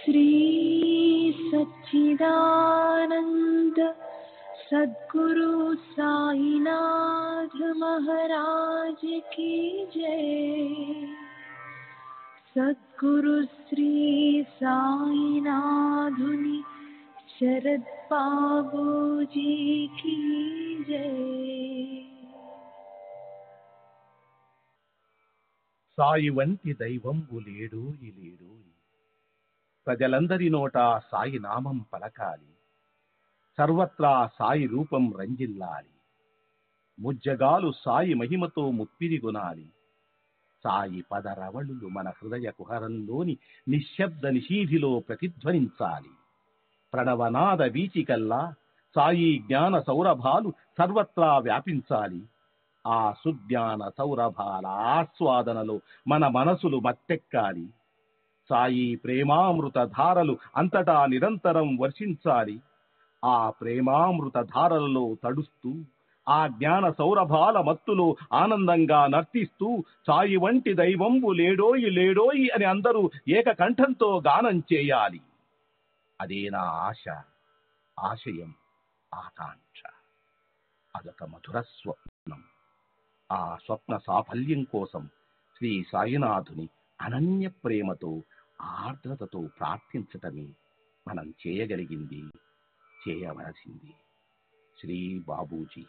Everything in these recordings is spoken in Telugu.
श्री सच्चिदानंद सद्गुरु साईनाथ महाराज की जय। सद्गुरु श्री साईनाथुनि शरद बाबूजी की जय। సాయి వంటి దైవంబు లేడోయి లేడోయి, ప్రజలందరి నోట సాయి నామం పలకాలి, సర్వత్రా సాయి రూపం రంజిల్లాలి, ముజ్జగాలు సాయి మహిమతో ముప్పిరిగొనాలి. సాయి పదరవళులు మన హృదయ కుహరంలోని నిశ్శబ్ద నిశీధిలో ప్రతిధ్వనించాలి. ప్రణవనాద వీచికల్లా సాయి జ్ఞాన సౌరభాలు సర్వత్రా వ్యాపించాలి. ఆ సుజ్ఞాన సౌరభాల ఆస్వాదనలో మన మనసులు మత్తెక్కాలి. సాయి ప్రేమామృత ధారలు అంతటా నిరంతరం వర్షించాలి. ఆ ప్రేమామృత ధారలలో తడుస్తూ, ఆ జ్ఞాన సౌరభాల మత్తులో ఆనందంగా నర్తిస్తూ సాయి వంటి దైవంబు లేడోయి లేడోయి అని అందరూ ఏకకంఠంతో గానం చేయాలి. అదే నా ఆశ, ఆశయం, ఆకాంక్ష. అదొక మధుర స్వప్నం. ఆ స్వప్న సాఫల్యం కోసం శ్రీ సాయినాథుని అనన్య ప్రేమతో, ఆర్ద్రతతో ప్రార్థించటమే మనం చేయగలిగింది, చేయవలసింది. Shri Babuji.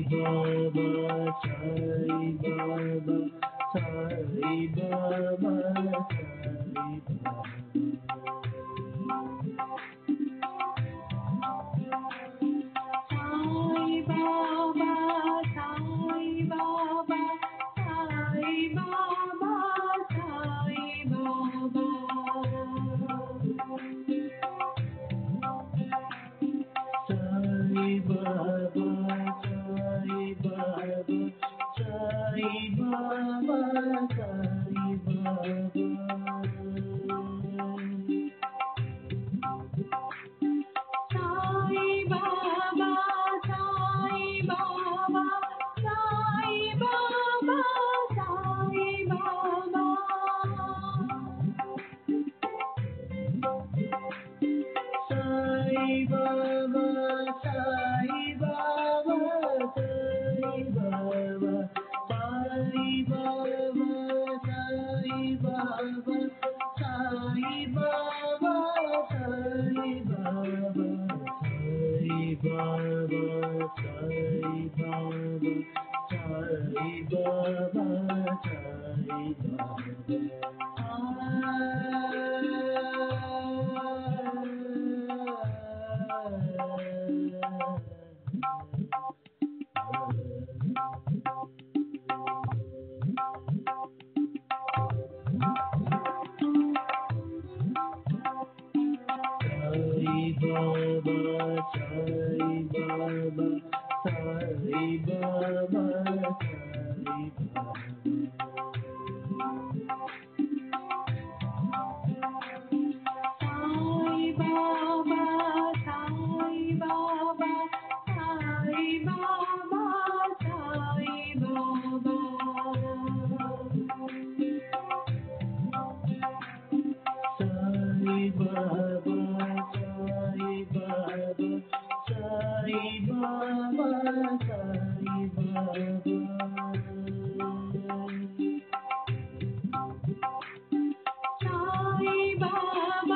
Baba, Sai Baba, Sai Baba, Sai Baba. Sai Baba, Sai Baba, Sai Baba, Sai Baba. Sai Baba, Sai Baba, Sai Baba, Sai Baba, Sai Baba, Sai Baba, Sai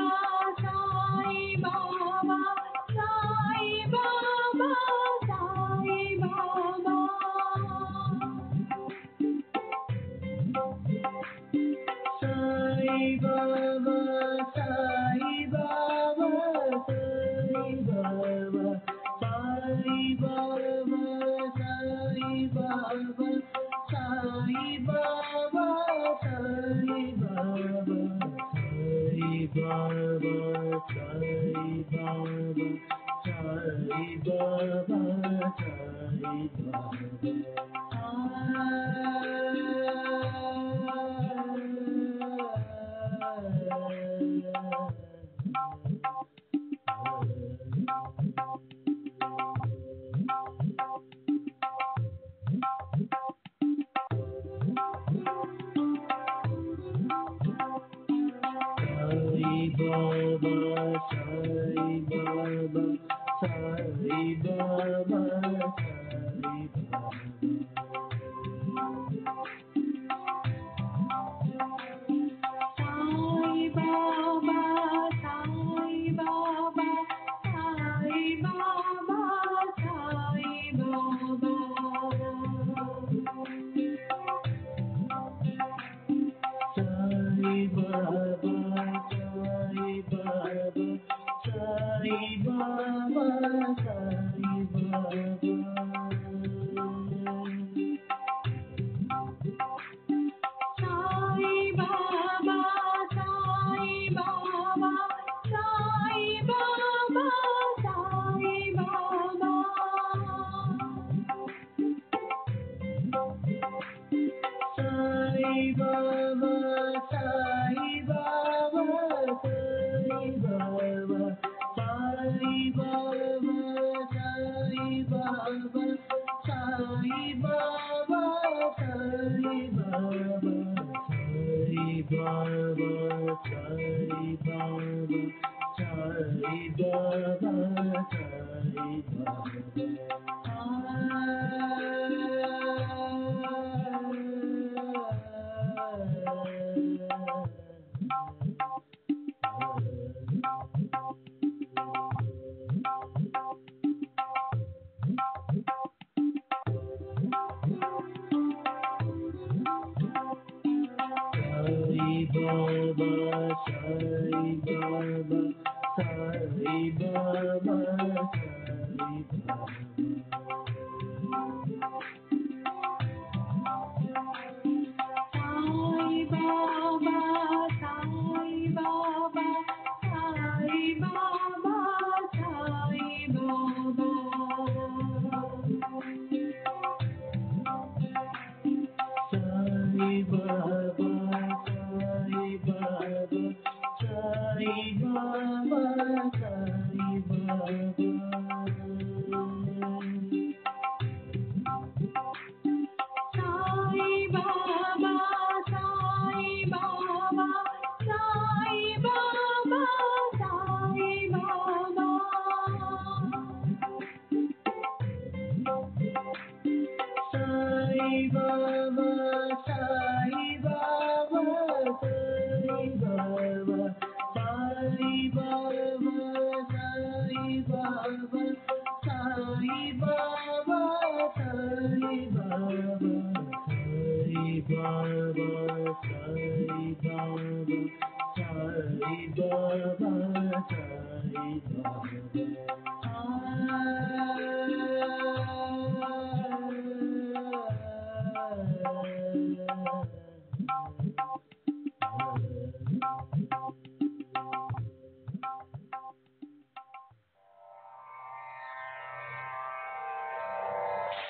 Baba, Sai Baba, Sai Baba, Sai Baba, Sai Baba, Sai Baba, Sai Baba, Sai Baba, Sai Baba, Sai Baba, Sai Baba, Sai Baba, Sai Baba, Sai Baba, Sai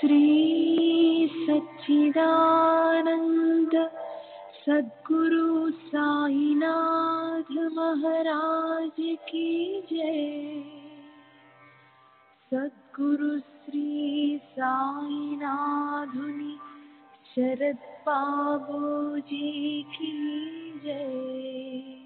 Shri सच्चिदानंद सद्गुरु साईनाथ महाराज की जय। सद्गुरु श्री साईनाथुनि शरद बाबूजी की जय।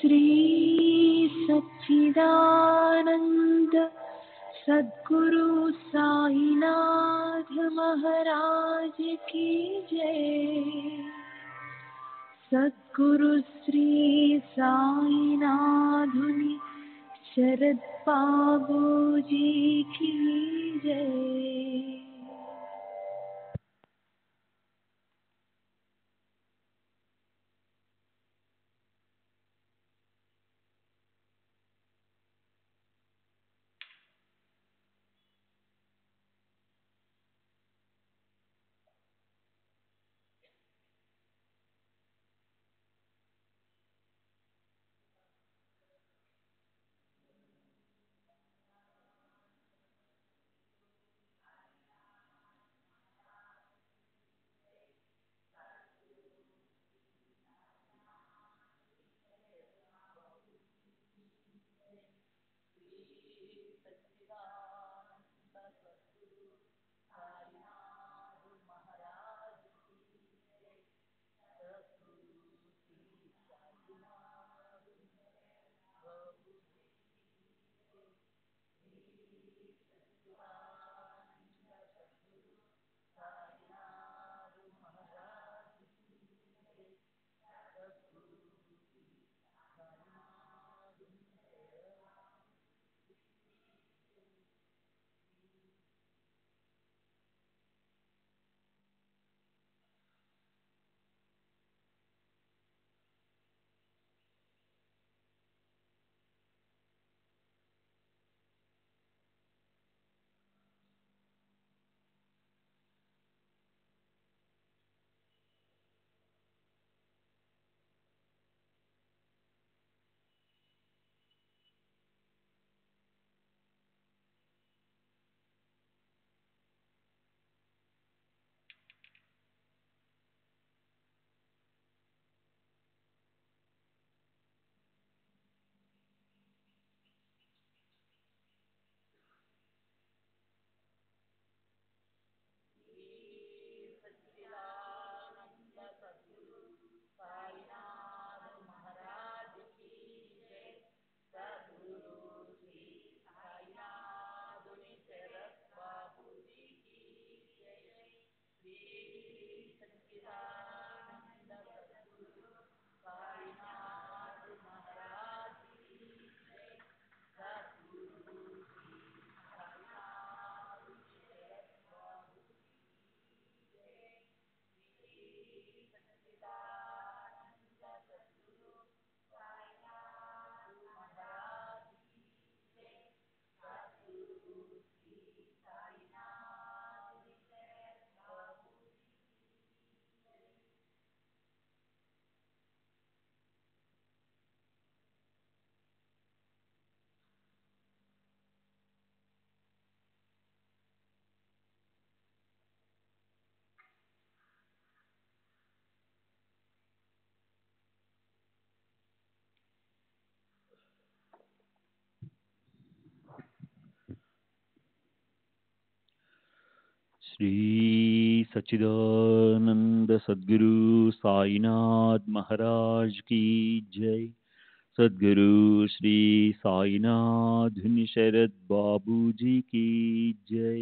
श्री सच्चिदानंद सद्गुरु साईनाथ महाराज की जय। सद्गुरु श्री साईनाथुनि शरद बाबूजी की जय। श्री सच्चिदानंद सद्गुरु साईनाथ महाराज की जय। सद्गुरु श्री साईनाथ शरद बाबूजी की जय।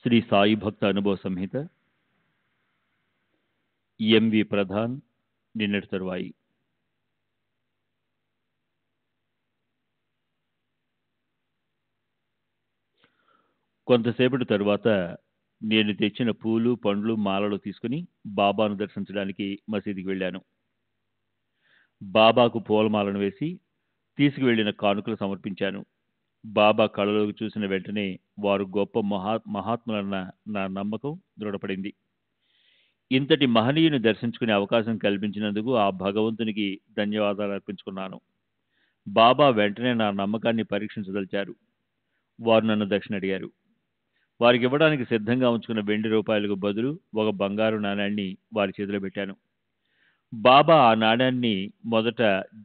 श्री साई भक्त अनुभव संहित ఎంవి ప్రధాన్ నిన్నటి తరువాయి. కొంతసేపటి తరువాత నేను తెచ్చిన పూలు పండ్లు మాలలు తీసుకుని బాబాను దర్శించడానికి మసీదుకి వెళ్ళాను. బాబాకు పూలమాలను వేసి తీసుకువెళ్లిన కానుకలు సమర్పించాను. బాబా కళలోకి చూసిన వెంటనే వారు గొప్ప మహాత్ములన్న నా నమ్మకం దృఢపడింది. ఇంతటి మహనీయుని దర్శించుకునే అవకాశం కల్పించినందుకు ఆ భగవంతునికి ధన్యవాదాలు అర్పించుకున్నాను. బాబా వెంటనే నా నమ్మకాన్ని పరీక్షించదలిచారు. వారు నన్ను దక్షిణ అడిగారు. వారికి ఇవ్వడానికి సిద్ధంగా ఉంచుకున్న ₹20 బదులు ఒక బంగారు నాణ్యాన్ని వారి చేతిలో పెట్టాను. బాబా ఆ నాణ్యాన్ని మొదట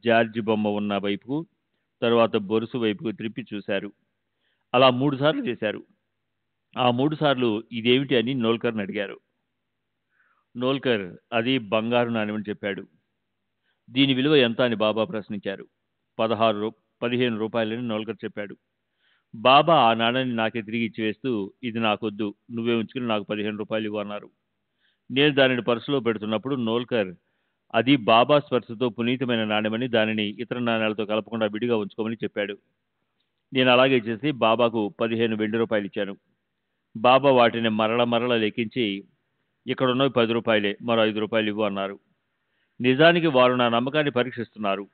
జార్జి బొమ్మ ఉన్న వైపుకు, తరువాత బొరుసు వైపుకు త్రిప్పి చూశారు. అలా 3 సార్లు చేశారు. ఆ 3 సార్లు ఇదేమిటి అని నోల్కర్ని అడిగారు. నోల్కర్ అది బంగారు నాణ్యమని చెప్పాడు. దీని విలువ ఎంత అని బాబా ప్రశ్నించారు. 15 రూపాయలని నోల్కర్ చెప్పాడు. బాబా ఆ నాణాన్ని నాకే తిరిగి ఇచ్చివేస్తూ, ఇది నాకొద్దు, నువ్వే ఉంచుకుని నాకు 15 రూపాయలు ఇవ్వు అన్నారు. నేను దానిని పర్సులో పెడుతున్నప్పుడు నోల్కర్ అది బాబా స్పర్శతో పునీతమైన నాణ్యమని, దానిని ఇతర నాణ్యాలతో కలపకుండా విడిగా ఉంచుకోమని చెప్పాడు. నేను అలాగే చేసి బాబాకు 15 వెండి రూపాయలు ఇచ్చాను. బాబా వాటిని మరల లెక్కించి, ఇక్కడున్నవి 10 రూపాయలే, మరో 5 రూపాయలు ఇవ్వు అన్నారు. నిజానికి వారు నా నమ్మకాన్ని పరీక్షిస్తున్నారు.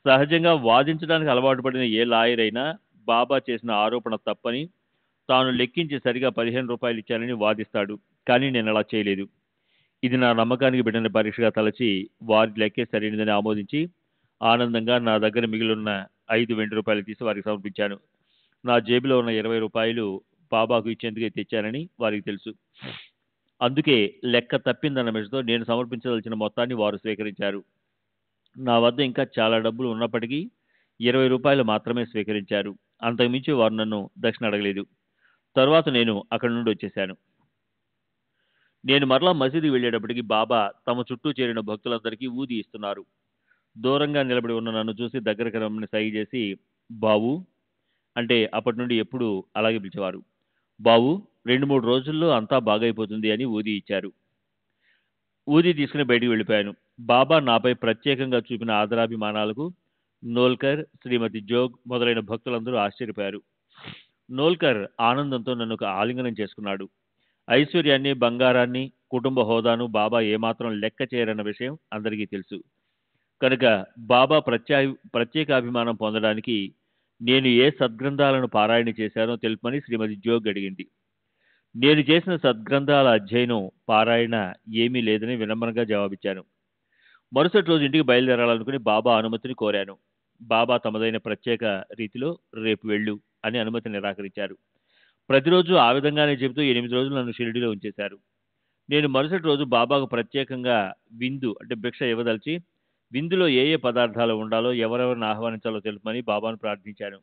సహజంగా వాదించడానికి అలవాటు పడిన ఏ లాయర్ అయినా బాబా చేసిన ఆరోపణ తప్పని, తాను లెక్కించి సరిగా 15 రూపాయలు ఇచ్చానని వాదిస్తాడు. కానీ నేను అలా చేయలేదు. ఇది నా నమ్మకానికి బిడ్డని పరీక్షగా తలచి వారి లెక్కే సరైనదని ఆమోదించి ఆనందంగా నా దగ్గర మిగిలిన 5 వెండి రూపాయలు తీసి వారికి సమర్పించాను. నా జేబులో ఉన్న 20 రూపాయలు బాబాకు ఇచ్చేందుకే తెచ్చానని వారికి తెలుసు. అందుకే లెక్క తప్పిందన్న మెషతో నేను సమర్పించదలిచిన మొత్తాన్ని వారు స్వీకరించారు. నా వద్ద ఇంకా చాలా డబ్బులు ఉన్నప్పటికీ 20 రూపాయలు మాత్రమే స్వీకరించారు. అంతకుమించి వారు నన్ను దక్షిణ అడగలేదు. తరువాత నేను అక్కడి నుండి వచ్చేశాను. నేను మరలా మసీదుకి వెళ్ళేటప్పటికి బాబా తమ చుట్టూ చేరిన భక్తులందరికీ ఊది ఇస్తున్నారు. దూరంగా నిలబడి ఉన్న నన్ను చూసి దగ్గరకు రమ్మని సైగ చేసి, బావు అంటే అప్పటి నుండి ఎప్పుడు అలాగే పిలిచేవారు. బావు 2-3 రోజుల్లో అంతా బాగైపోతుంది అని ఊది ఇచ్చారు. ఊది తీసుకుని బయటికి వెళ్ళిపోయాను. బాబా నాపై ప్రత్యేకంగా చూపిన ఆదరాభిమానాలకు నోల్కర్, శ్రీమతి జోగ్ మొదలైన భక్తులందరూ ఆశ్చర్యపోయారు. నోల్కర్ ఆనందంతో నన్ను ఒక ఆలింగనం చేసుకున్నాడు. ఐశ్వర్యాన్ని, బంగారాన్ని, కుటుంబ హోదాను బాబా ఏమాత్రం లెక్క చేయరన్న విషయం అందరికీ తెలుసు. కనుక బాబా ప్రత్యేకాభిమానం పొందడానికి నేను ఏ సద్గ్రంథాలను పారాయణ చేశానో తెలుపమని శ్రీమతి జోగ్ అడిగింది. నేను చేసిన సద్గ్రంథాల అధ్యయనం, పారాయణ ఏమీ లేదని వినమ్రంగా జవాబిచ్చాను. మరుసటి రోజు ఇంటికి బయలుదేరాలనుకుని బాబా అనుమతిని కోరాను. బాబా తమదైన ప్రత్యేక రీతిలో రేపు వెళ్ళు అని అనుమతి నిరాకరించారు. ప్రతిరోజు ఆ విధంగానే చెబుతూ 8 రోజులు నన్ను షిరిడీలో ఉంచేశారు. నేను మరుసటి రోజు బాబాకు ప్రత్యేకంగా విందు అంటే భిక్ష ఇవ్వదలిచి, విందులో ఏ ఏ పదార్థాలు ఉండాలో, ఎవరెవరిని ఆహ్వానించాలో తెలుపమని బాబాను ప్రార్థించాను.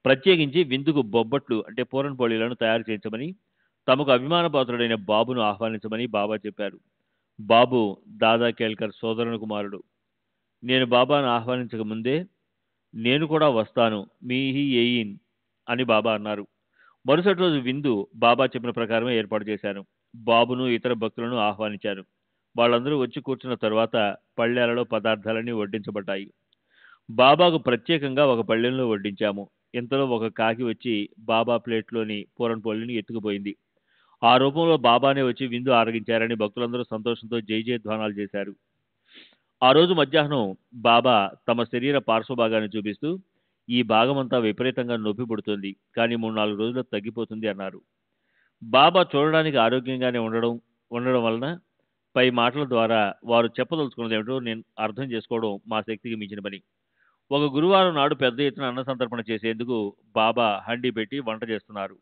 ప్రత్యేకించి విందుకు బొబ్బట్లు అంటే పూరన్పోళీలను తయారు చేయించమని, తమకు అభిమానపాత్రుడైన బాబును ఆహ్వానించమని బాబా చెప్పారు. బాబు దాదా కేల్కర్ సోదరుని కుమారుడు. నేను బాబాను ఆహ్వానించక ముందే, నేను కూడా వస్తాను మీహి ఏయిన్ అని బాబా అన్నారు. మరుసటి రోజు విందు బాబా చెప్పిన ప్రకారమే ఏర్పాటు చేశాను. బాబును ఇతర భక్తులను ఆహ్వానించాను. వాళ్ళందరూ వచ్చి కూర్చున్న తరువాత పళ్ళేలలో పదార్థాలన్నీ వడ్డించబడ్డాయి. బాబాకు ప్రత్యేకంగా ఒక పళ్ళెంలో వడ్డించాము. ఇంతలో ఒక కాకి వచ్చి బాబా ప్లేట్లోని పూరన్పోళిని ఎత్తుకుపోయింది. ఆ రూపంలో బాబానే వచ్చి విందు ఆరగించారని భక్తులందరూ సంతోషంతో జై జయధ్వానాలు చేశారు. ఆ రోజు మధ్యాహ్నం బాబా తమ శరీర పార్శ్వభాగాన్ని చూపిస్తూ, ఈ భాగమంతా విపరీతంగా నొప్పి పుడుతుంది, కానీ 3-4 రోజుల్లో తగ్గిపోతుంది అన్నారు. బాబా చూడడానికి ఆరోగ్యంగానే ఉండడం వలన పై మాటల ద్వారా వారు చెప్పదలుచుకున్నది ఏమిటో నేను అర్థం చేసుకోవడం మా శక్తికి మించిన పని. ఒక గురువారం నాడు పెద్ద ఎత్తున అన్న సంతర్పణ చేసేందుకు బాబా హండీ పెట్టి వంట చేస్తున్నారు.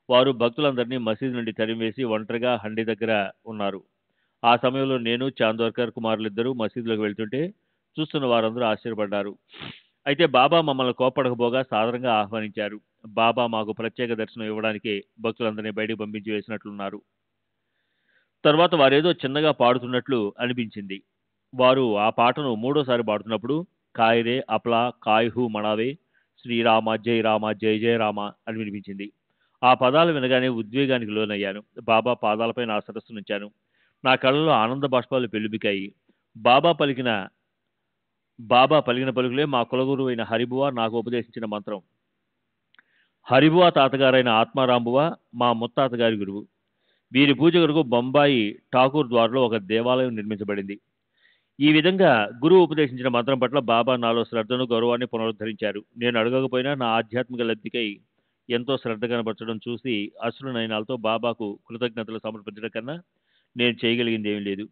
వారు భక్తులందరినీ మసీదు నుండి తరిమివేసి ఒంటరిగా హండీ దగ్గర ఉన్నారు. ఆ సమయంలో నేను, చాందోర్కర్ కుమారులిద్దరూ మసీదులోకి వెళ్తుంటే చూస్తున్న వారందరూ ఆశ్చర్యపడ్డారు. అయితే బాబా మమ్మల్ని కోప్పడకపోగా సాదరంగా ఆహ్వానించారు. బాబా మాకు ప్రత్యేక దర్శనం ఇవ్వడానికే భక్తులందరినీ బయటికి పంపించి వేసినట్లున్నారు. తర్వాత వారేదో చిన్నగా పాడుతున్నట్లు అనిపించింది. వారు ఆ పాటను 3వ పాడుతున్నప్పుడు కాయరే అప్లా కాయ్హు మణావే శ్రీరామ జై రామ జై జయ రామ అని వినిపించింది. ఆ పదాలు వినగానే ఉద్వేగానికి లోనయ్యాను. బాబా పాదాలపై నా సరస్సు నుంచాను. నా కళ్ళలో ఆనంద బాష్పాలు పెళ్లిబికాయి. బాబా పలికిన పలుకులే మా కులగురువు అయిన హరిబువా నాకు ఉపదేశించిన మంత్రం. హరిబువా తాతగారైన ఆత్మారాంబువా మా ముత్తాతగారి గురువు. వీరి పూజ కొరకు బొంబాయి ఠాకూర్ ద్వార్లో ఒక దేవాలయం నిర్మించబడింది. ఈ విధంగా గురువు ఉపదేశించిన మంత్రం పట్ల బాబా నాలో శ్రద్ధను, గౌరవాన్ని పునరుద్ధరించారు. నేను అడగకపోయినా నా ఆధ్యాత్మిక లబ్ధికై ఎంతో శ్రద్ధ కనబరచడం చూసి అశ్రు నయనాలతో బాబాకు కృతజ్ఞతలు సమర్పించడం కన్నా నేను చేయగలిగింది ఏమీ లేదు.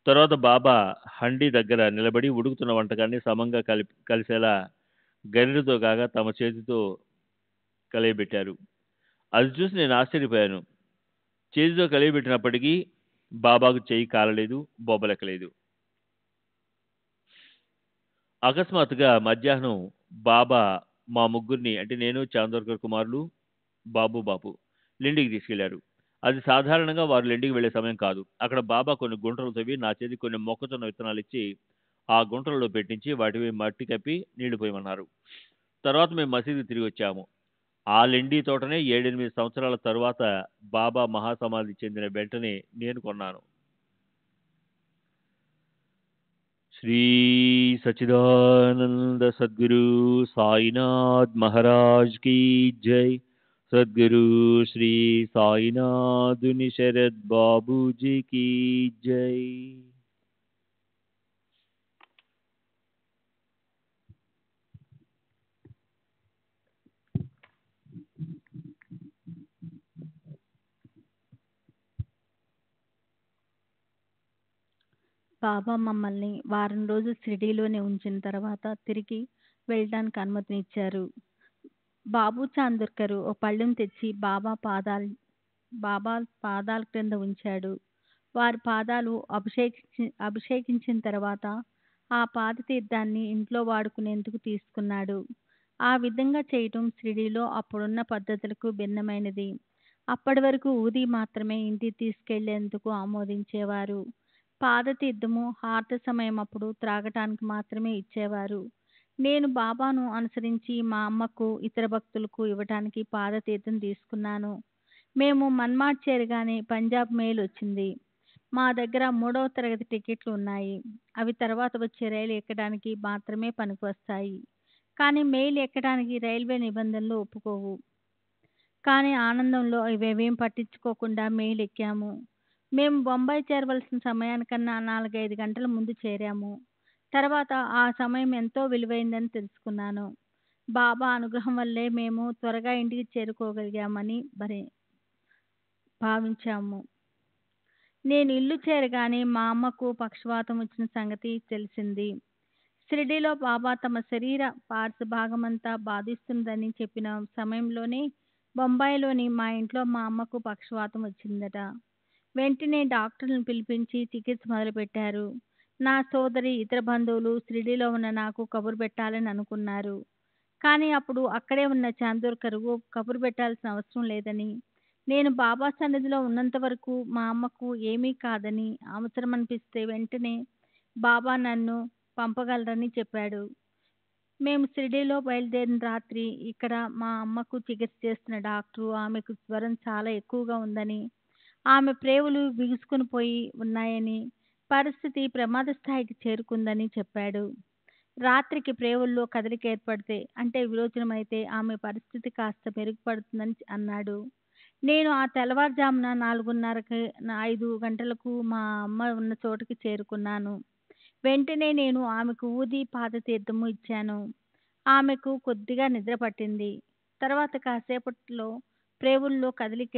తర్వాత బాబా హండీ దగ్గర నిలబడి ఉడుకుతున్న వంటకాన్ని సమంగా కలిసేలా గరిటతో కాగా తమ చేతితో కలియబెట్టారు. అది చూసి నేను ఆశ్చర్యపోయాను. చేతితో కలియబెట్టినప్పటికీ బాబాకు చేయి కాలలేదు, బొబ్బలెక్కలేదు. అకస్మాత్తుగా మధ్యాహ్నం బాబా మా ముగ్గురిని అంటే నేను, చాందోర్కర్ కుమారులు, బాపు లిండికి తీసుకెళ్లారు. అది సాధారణంగా వారు లెండికి వెళ్ళే సమయం కాదు. అక్కడ బాబా కొన్ని గుంటలు తవ్వి నా చేతికి కొన్ని మొక్కజొన్న విత్తనాలు ఇచ్చి ఆ గుంటలలో పెట్టించి వాటివి మట్టి కప్పి నీళ్లు పోయమన్నారు. తర్వాత మేము మసీదుకి తిరిగి వచ్చాము. ఆ లెండి తోటనే 7-8 సంవత్సరాల తరువాత బాబా మహాసమాధి చెందిన వెంటనే నేను కొన్నాను. శ్రీ సచిదానంద సద్గురు సాయినాథ్ మహారాజ్ की जय. सद्गुरु श्री साईनाथुनि शरद बाबू जी की जय. బాబా మమ్మల్ని వారం రోజులు షిరిడీలోనే ఉంచిన తర్వాత తిరిగి వెళ్ళడానికి అనుమతినిచ్చారు. బాబు చాందూర్కర్ ఓ పళ్ళెం తెచ్చి బాబా పాదాల క్రింద ఉంచాడు. వారి పాదాలు అభిషేకించిన తర్వాత ఆ పాదతీర్థాన్ని ఇంట్లో వాడుకునేందుకు తీసుకున్నాడు. ఆ విధంగా చేయటం షిరిడీలో అప్పుడున్న పద్ధతులకు భిన్నమైనది. అప్పటి వరకు ఊది మాత్రమే ఇంటికి తీసుకెళ్లేందుకు ఆమోదించేవారు. పాదతీర్థము హారత సమయం అప్పుడు త్రాగటానికి మాత్రమే ఇచ్చేవారు. నేను బాబాను అనుసరించి మా అమ్మకు ఇతర భక్తులకు ఇవ్వటానికి పాదతీర్థం తీసుకున్నాను. మేము మన్మాడ్ చేరగానే పంజాబ్ మెయిల్ వచ్చింది. మా దగ్గర 3వ తరగతి టికెట్లు ఉన్నాయి. అవి తర్వాత వచ్చే రైలు ఎక్కడానికి మాత్రమే పనికొస్తాయి. కానీ మెయిల్ ఎక్కడానికి రైల్వే నిబంధనలు ఒప్పుకోవు. కానీ ఆనందంలో ఇవేమీ పట్టించుకోకుండా మెయిల్ ఎక్కాము. మేము బొంబాయి చేరవలసిన సమయానికన్నా 4-5 గంటల ముందు చేరాము. తర్వాత ఆ సమయం ఎంతో విలువైందని తెలుసుకున్నాను. బాబా అనుగ్రహం వల్లే మేము త్వరగా ఇంటికి చేరుకోగలిగామని భావించాము. నేను ఇల్లు చేరగానే మా అమ్మకు పక్షవాతం వచ్చిన సంగతి తెలిసింది. షిరిడీలో బాబా తమ శరీర పార్శ్వభాగమంతా బాధిస్తుందని చెప్పిన సమయంలోనే బొంబాయిలోని మా ఇంట్లో మా అమ్మకు పక్షవాతం వచ్చిందట. వెంటనే డాక్టర్లను పిలిపించి చికిత్స మొదలుపెట్టారు. నా సోదరి, ఇతర బంధువులు షిరిడీలో ఉన్న నాకు కబురు పెట్టాలని అనుకున్నారు. కానీ అప్పుడు అక్కడే ఉన్న చాందోర్కర్ కబురు పెట్టాల్సిన అవసరం లేదని, నేను బాబా సన్నిధిలో ఉన్నంత వరకు మా అమ్మకు ఏమీ కాదని, అవసరం అనిపిస్తే వెంటనే బాబా నన్ను పంపగలరని చెప్పాడు. మేము షిరిడీలో బయలుదేరిన రాత్రి ఇక్కడ మా అమ్మకు చికిత్స చేస్తున్న డాక్టరు ఆమెకు జ్వరం చాలా ఎక్కువగా ఉందని, ఆమె ప్రేవులు బిగుసుకుని పోయి ఉన్నాయని, పరిస్థితి ప్రమాద స్థాయికి చేరుకుందని చెప్పాడు. రాత్రికి ప్రేవుల్లో కదలిక ఏర్పడితే అంటే విరోచనమైతే ఆమె పరిస్థితి కాస్త మెరుగుపడుతుందని అన్నాడు. నేను ఆ తెల్లవారుజామున 4:30-5 గంటలకు మా అమ్మ ఉన్న చోటుకి చేరుకున్నాను. వెంటనే నేను ఆమెకు ఊది పాదతీర్థము ఇచ్చాను. ఆమెకు కొద్దిగా నిద్ర పట్టింది. తర్వాత కాసేపట్లో ప్రేవుల్లో కదలిక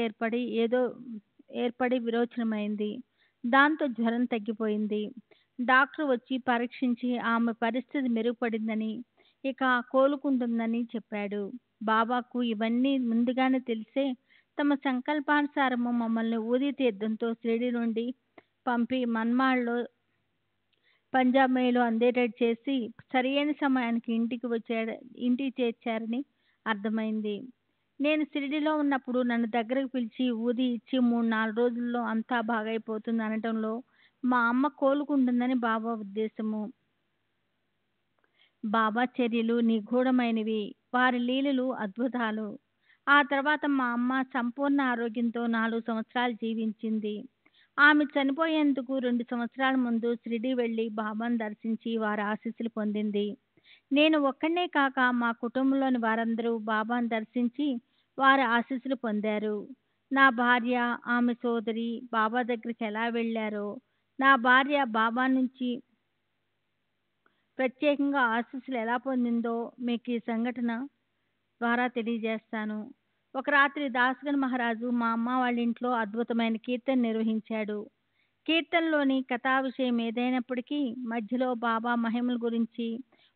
ఏర్పడి విరోచనమైంది. దాంతో జ్వరం తగ్గిపోయింది. డాక్టర్ వచ్చి పరీక్షించి ఆమె పరిస్థితి మెరుగుపడిందని, ఇక కోలుకుంటుందని చెప్పాడు. బాబాకు ఇవన్నీ ముందుగానే తెలిసే తమ సంకల్పానుసారము మమ్మల్ని ఊది తీర్థంతో షిరిడీ నుండి పంపి మన్మాడ్లో పంజాబ్ మెయిల్ అందేటట్టు చేసి సరియైన సమయానికి ఇంటికి చేర్చారని అర్థమైంది. నేను షిరిడీలో ఉన్నప్పుడు నన్ను దగ్గరకు పిలిచి ఊది ఇచ్చి 3-4 రోజుల్లో అంతా బాగైపోతుంది అనటంలో మా అమ్మ కోలుకుంటుందని బాబా ఉద్దేశము. బాబా చర్యలు నిగూఢమైనవి, వారి లీలలు అద్భుతాలు. ఆ తర్వాత మా అమ్మ సంపూర్ణ ఆరోగ్యంతో 4 సంవత్సరాలు జీవించింది. ఆమె చనిపోయేందుకు 2 సంవత్సరాల ముందు షిరిడీ వెళ్ళి బాబాను దర్శించి వారి ఆశీస్సులు పొందింది. నేను ఒక్కనే కాక మా కుటుంబంలోని వారందరూ బాబాను దర్శించి వారి ఆశీస్సులు పొందారు. నా భార్య, ఆమె సోదరి బాబా దగ్గరికి ఎలా వెళ్ళారో, నా భార్య బాబా నుంచి ప్రత్యేకంగా ఆశీస్సులు ఎలా పొందిందో మీకు ఈ సంఘటన ద్వారా తెలియజేస్తాను. ఒక రాత్రి దాస్గన్ మహారాజు మా అమ్మ వాళ్ళ ఇంట్లో అద్భుతమైన కీర్తన నిర్వహించాడు. కీర్తనలోని కథా విషయం ఏదైనప్పటికీ మధ్యలో బాబా మహిమల గురించి,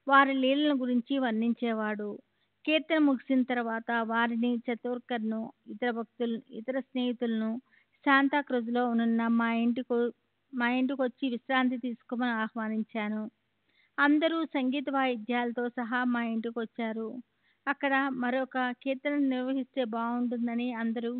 వారి లీలల గురించి వర్ణించేవాడు. కీర్తన ముగిసిన తర్వాత వారిని, చతోర్కర్ను, ఇతర స్నేహితులను శాంతాక్రూజ్లో ఉన్న మా ఇంటికి వచ్చి విశ్రాంతి తీసుకోమని ఆహ్వానించాను. అందరూ సంగీత వాయిద్యాలతో సహా మా ఇంటికి వచ్చారు. అక్కడ మరొక కీర్తన నిర్వహిస్తే బాగుంటుందని అందరూ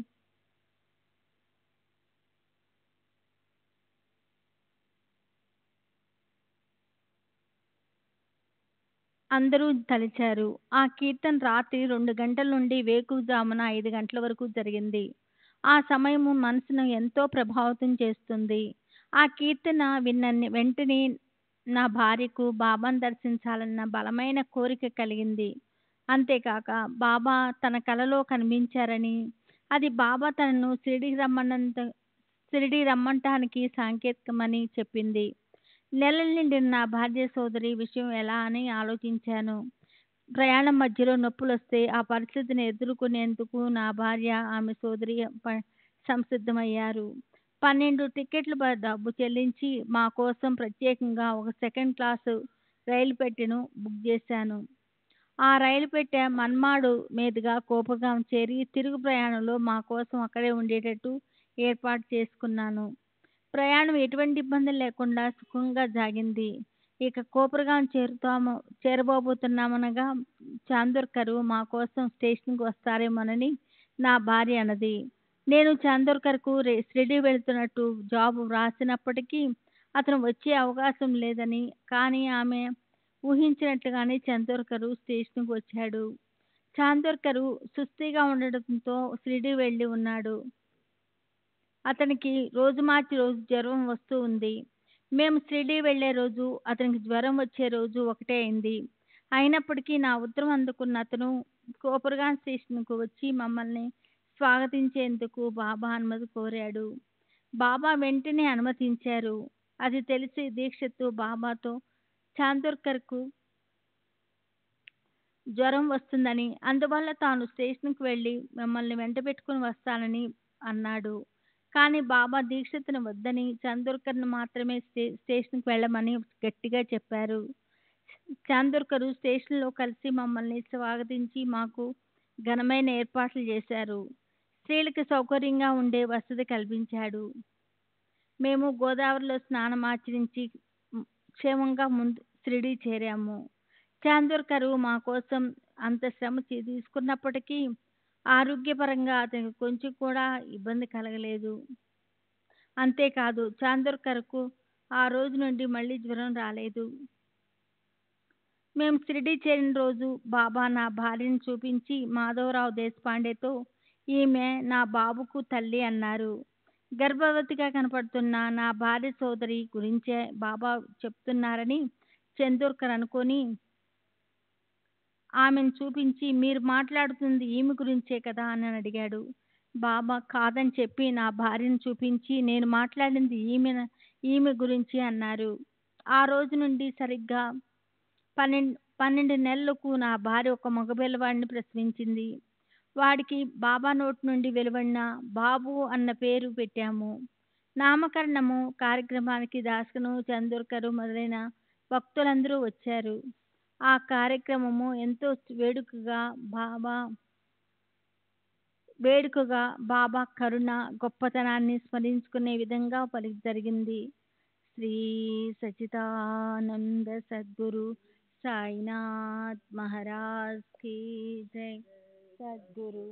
అందరూ తలిచారు. ఆ కీర్తన రాత్రి 2 గంటల నుండి వేకువజామున 5 గంటల వరకు జరిగింది. ఆ సమయము మనసును ఎంతో ప్రభావితం చేస్తుంది. ఆ కీర్తన వెంటనే నా భార్యకు బాబాను దర్శించాలన్న బలమైన కోరిక కలిగింది. అంతేకాక బాబా తన కలలో కనిపించారని, అది బాబా తనను షిరిడీ రమ్మంటానికి సంకేతమని చెప్పింది. నెలలు నిండిన నా భార్య సోదరి విషయం ఎలా అని ఆలోచించాను. ప్రయాణం మధ్యలో నొప్పులొస్తే ఆ పరిస్థితిని ఎదుర్కొనేందుకు నా భార్య, ఆమె సోదరి సంసిద్ధమయ్యారు. 12 టికెట్ల డబ్బు చెల్లించి మా కోసం ప్రత్యేకంగా ఒక సెకండ్ క్లాసు రైలు పెట్టెను బుక్ చేశాను. ఆ రైలు పెట్టె మన్మాడు మీదుగా కోపగాం చేరి తిరుగు ప్రయాణంలో మా కోసం అక్కడే ఉండేటట్టు ఏర్పాటు చేసుకున్నాను. ప్రయాణం ఎటువంటి ఇబ్బందులు లేకుండా సుఖంగా సాగింది. ఇక కోపరగాం చేరబోతున్నామనగా చాందోర్కర్ మా కోసం స్టేషన్కి వస్తారేమోనని నా భార్య అన్నది. నేను చాందోర్కర్కు షిరిడీ వెళుతున్నట్టు జాబు వ్రాసినప్పటికీ అతను వచ్చే అవకాశం లేదని, కానీ ఆమె ఊహించినట్లుగానే చాందోర్కర్ స్టేషన్కు వచ్చాడు. చాందోర్కర్ సుస్థిగా ఉండడంతో షిరిడీ వెళ్ళి ఉన్నాడు. అతనికి రోజు మార్చి రోజు జ్వరం వస్తూ ఉంది. మేము షిరిడీ వెళ్లే రోజు, అతనికి జ్వరం వచ్చే రోజు ఒకటే అయింది. అయినప్పటికీ నా ఉత్తరం అందుకున్న అతను కోపరగాం స్టేషన్కు వచ్చి మమ్మల్ని స్వాగతించేందుకు బాబా అనుమతి కోరాడు. బాబా వెంటనే అనుమతించారు. అది తెలిసి దీక్షిత్ బాబాతో చాందోర్కర్కు జ్వరం వస్తుందని, అందువల్ల తాను స్టేషన్కి వెళ్ళి మిమ్మల్ని వెంట పెట్టుకుని వస్తానని అన్నాడు. కానీ బాబా దీక్షిత్ను వద్దని, చాందోర్కర్ను మాత్రమే స్టేషన్కి వెళ్ళమని గట్టిగా చెప్పారు. చాందోర్కర్ స్టేషన్లో కలిసి మమ్మల్ని స్వాగతించి మాకు ఘనమైన ఏర్పాట్లు చేశారు. స్త్రీలకు సౌకర్యంగా ఉండే వసతి కల్పించాడు. మేము గోదావరిలో స్నానం ఆచరించి క్షేమంగా ముందు షిరిడీ చేరాము. చాందోర్కర్ మా కోసం అంత శ్రమ తీసుకున్నప్పటికీ ఆరోగ్యపరంగా అతనికి కొంచెం కూడా ఇబ్బంది కలగలేదు. అంతేకాదు చాందోర్కర్కు ఆ రోజు నుండి మళ్ళీ జ్వరం రాలేదు. మేము షిరిడీ చేరిన రోజు బాబా నా భార్యను చూపించి మాధవరావు దేశపాండేతో ఈమె నా బాబుకు తల్లి అన్నారు. గర్భవతిగా కనపడుతున్న నా భార్య సోదరి గురించే బాబా చెప్తున్నారని చాందోర్కర్ అనుకొని ఆమెను చూపించి, మీరు మాట్లాడుతుంది ఈమె గురించే కదా అని అడిగాడు. బాబా కాదని చెప్పి నా భార్యను చూపించి, నేను మాట్లాడింది ఈమె గురించి అన్నారు. ఆ రోజు నుండి సరిగ్గా 12 నెలలకు నా భార్య ఒక మగపిల్లవాడిని ప్రసవించింది. వాడికి బాబా నోటి నుండి వెలువడిన బాబు అన్న పేరు పెట్టాము. నామకరణము కార్యక్రమానికి దాసకను, చాందోర్కర్ మొదలైన భక్తులందరూ వచ్చారు. ఆ కార్యక్రమము ఎంతో వేడుకగా బాబా కరుణ గొప్పతనాన్ని స్మరించుకునే విధంగా జరిగింది. శ్రీ సచ్చిదానంద సద్గురు సాయినాథ్ మహారాజ్ కీ జై. సద్గురు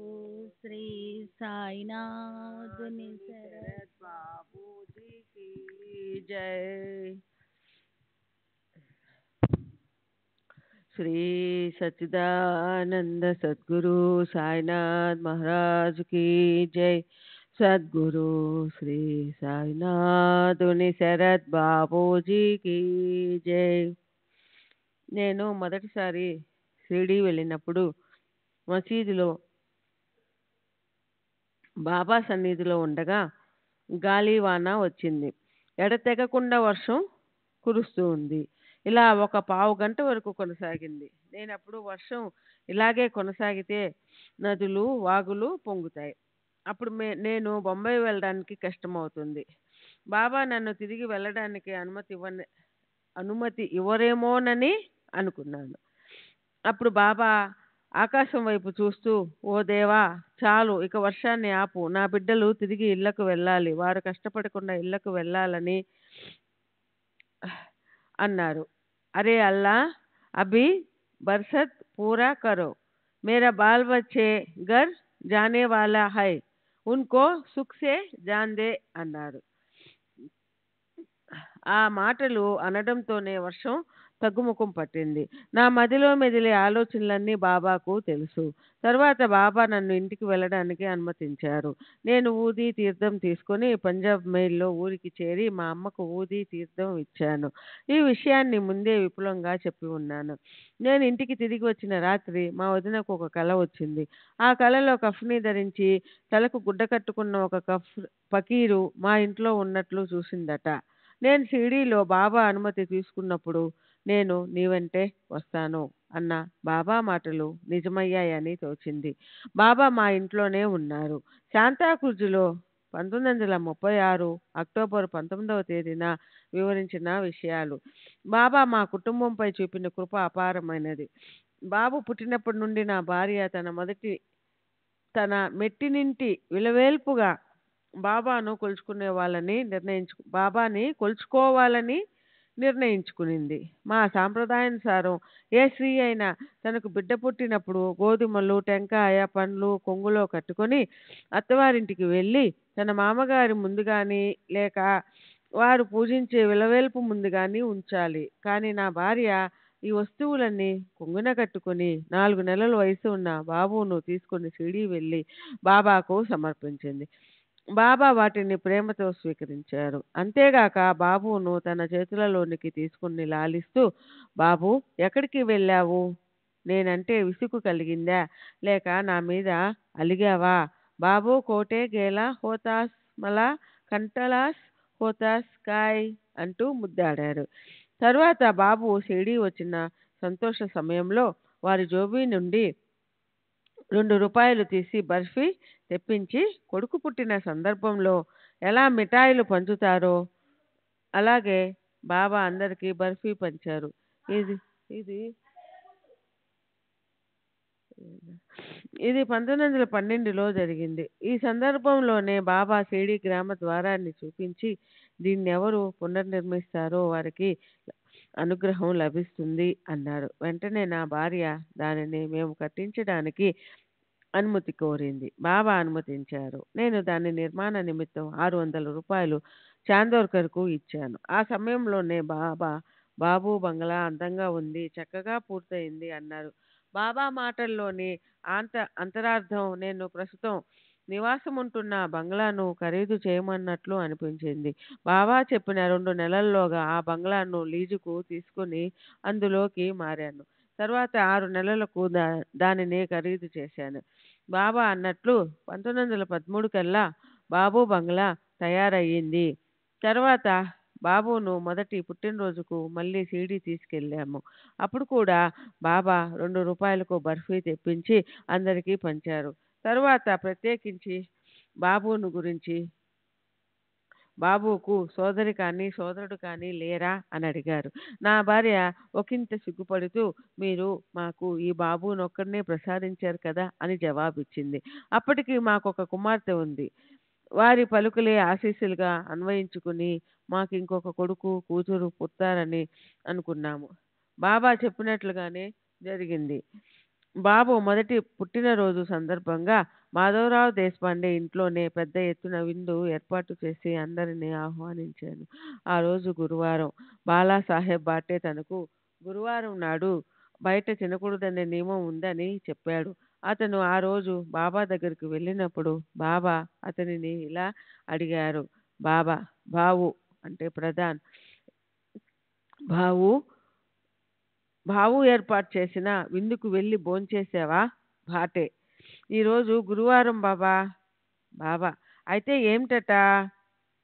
శ్రీ సాయినాథ్ నిసరత్ బాబూజీ కీ జై. శ్రీ సచ్చిదానంద సద్గురు సాయినాథ్ మహారాజ్ కీ జై. సద్గురు శ్రీ సాయినాథుని శరత్ బాబూజీ కీ జై. నేను మొదటిసారి షిరిడీ వెళ్ళినప్పుడు మసీదులో బాబా సన్నిధిలో ఉండగా గాలివాన వచ్చింది. ఎడతెగకుండా వర్షం కురుస్తూ ఉంది. ఇలా ఒక పావు గంట వరకు కొనసాగింది. నేనప్పుడు వర్షం ఇలాగే కొనసాగితే నదులు వాగులు పొంగుతాయి. అప్పుడు నేను బొంబాయి వెళ్ళడానికి కష్టమవుతుంది. బాబా నన్ను తిరిగి వెళ్ళడానికి అనుమతి ఇవ్వరేమోనని అనుకున్నాను. అప్పుడు బాబా ఆకాశం వైపు చూస్తూ, ఓ దేవా, చాలు, ఇక వర్షాన్ని ఆపు. నా బిడ్డలు తిరిగి ఇళ్లకు వెళ్ళాలి. వారు కష్టపడకుండా ఇళ్లకు వెళ్ళాలని అన్నారు. అరే అల్లా, అభి బర్సత్ పూరా కరో, మేరా బాల్ బచ్చే ఘర్ జానే వాలా హై, ఉన్కో సుఖ్ సే జాన్ దే అన్నారు. ఆ మాటలు అనడంతోనే వర్షం తగ్గుముఖం పట్టింది. నా మదిలో మెదిలే ఆలోచనలన్నీ బాబాకు తెలుసు. తర్వాత బాబా నన్ను ఇంటికి వెళ్ళడానికి అనుమతించారు. నేను ఊదీ తీర్థం తీసుకొని పంజాబ్ మెయిల్‌లో ఊరికి చేరి మా అమ్మకు ఊదీ తీర్థం ఇచ్చాను. ఈ విషయాన్ని ముందే విపులంగా చెప్పి ఉన్నాను. నేను ఇంటికి తిరిగి వచ్చిన రాత్రి మా వదినకు ఒక కల వచ్చింది. ఆ కలలో కఫ్నీ ధరించి తలకు గుడ్డ కట్టుకున్న ఒక ఫకీరు మా ఇంట్లో ఉన్నట్లు చూసిందట. నేను షిరిడీలో బాబా అనుమతి తీసుకున్నప్పుడు నేను నీ వెంటే వస్తాను అన్న బాబా మాటలు నిజమయ్యాయని తోచింది. బాబా మా ఇంట్లోనే ఉన్నారు. శాంతాక్రూజ్లో 1936 అక్టోబర్ 19వ తేదీన వివరించిన విషయాలు. బాబా మా కుటుంబంపై చూపిన కృప అపారమైనది. బాబు పుట్టినప్పటి నుండి నా భార్య తన మెట్టినింటి విలవేల్పుగా బాబాని కొలుచుకోవాలని నిర్ణయించుకునింది. మా సాంప్రదాయానుసారం ఏ స్త్రీ అయినా తనకు బిడ్డ పుట్టినప్పుడు గోధుమలు, టెంకాయ, పండ్లు కొంగులో కట్టుకొని అత్తవారింటికి వెళ్ళి తన మామగారి ముందు గాని లేక వారు పూజించే విలవేల్పు ముందు గాని ఉంచాలి. కానీ నా భార్య ఈ వస్తువులన్నీ కొంగున కట్టుకొని 4 నెలల వయసు ఉన్న బాబును తీసుకొని షిరిడీ వెళ్ళి బాబాకు సమర్పించింది. బాబా వాటిని ప్రేమతో స్వీకరించారు. అంతేగాక బాబును తన చేతులలోనికి తీసుకుని లాలిస్తూ, బాబు ఎక్కడికి వెళ్ళావు? నేనంటే విసుగు కలిగిందా? లేక నా మీద అలిగావా? బాబు కోటే గేలా హోతాస్ మలా కంటలాస్ హోతాస్ కాయ్ అంటూ ముద్దాడారు. తరువాత బాబు షిరిడీ వచ్చిన సంతోష సమయంలో వారి జోబీ నుండి 2 రూపాయలు తీసి బర్ఫీ తెప్పించి కొడుకు పుట్టిన సందర్భంలో ఎలా మిఠాయిలు పంచుతారో అలాగే బాబా అందరికీ బర్ఫీ పంచారు. ఇది 1912లో జరిగింది. ఈ సందర్భంలోనే బాబా షిరిడీ గ్రామ ద్వారాన్ని చూపించి దీన్నెవరు పునర్నిర్మిస్తారో వారికి అనుగ్రహం లభిస్తుంది అన్నారు. వెంటనే నా భార్య దానిని మేము కట్టించడానికి అనుమతి కోరింది. బాబా అనుమతించారు. నేను దాని నిర్మాణ నిమిత్తం 600 రూపాయలు చాందోర్కర్కు ఇచ్చాను. ఆ సమయంలోనే బాబు బంగ్లా అందంగా ఉంది, చక్కగా పూర్తయింది అన్నారు. బాబా మాటల్లోని అంతరార్థం నేను ప్రస్తుతం నివాసం ఉంటున్న బంగ్లాను ఖరీదు చేయమన్నట్లు అనిపించింది. బాబా చెప్పిన 2 నెలల్లోగా ఆ బంగ్లాను లీజుకు తీసుకుని అందులోకి మారాను. తర్వాత 6 నెలలకు దానిని ఖరీదు చేశాను. బాబా అన్నట్లు 1913 కల్లా బాబు బంగ్లా తయారయ్యింది. తర్వాత బాబును మొదటి పుట్టినరోజుకు మళ్ళీ షిరిడీ తీసుకెళ్ళాము. అప్పుడు కూడా బాబా 2 రూపాయలకు బర్ఫీ తెప్పించి అందరికీ పంచారు. తరువాత ప్రత్యేకించి బాబుకు సోదరి కానీ సోదరుడు కానీ లేరా అని అడిగారు. నా భార్య ఒకంత సిగ్గుపడుతూ, మీరు మాకు ఈ బాబునొక్కడినే ప్రసాదించారు కదా అని జవాబిచ్చింది. అప్పటికి మాకొక కుమార్తె ఉంది. వారి పలుకులే ఆశీస్సులుగా అన్వయించుకుని మాకు ఇంకొక కొడుకు కూతురు పుట్టారని అనుకున్నాము. బాబా చెప్పినట్లుగానే జరిగింది. బాబు మొదటి పుట్టినరోజు సందర్భంగా మాధవరావు దేశపాండే ఇంట్లోనే పెద్ద ఎత్తున విందు ఏర్పాటు చేసి అందరినీ ఆహ్వానించాను. ఆ రోజు గురువారం. బాలాసాహెబ్ బాటే తనకు గురువారం నాడు బయట తినకూడదనే నియమం ఉందని చెప్పాడు. అతను ఆ రోజు బాబా దగ్గరికి వెళ్ళినప్పుడు బాబా అతనిని ఇలా అడిగారు. బావు అంటే ప్రధాన్, బావు ఏర్పాటు చేసిన విందుకు వెళ్ళి భోంచేసావా? బాటే: ఈరోజు గురువారం బాబా: అయితే ఏమిటట?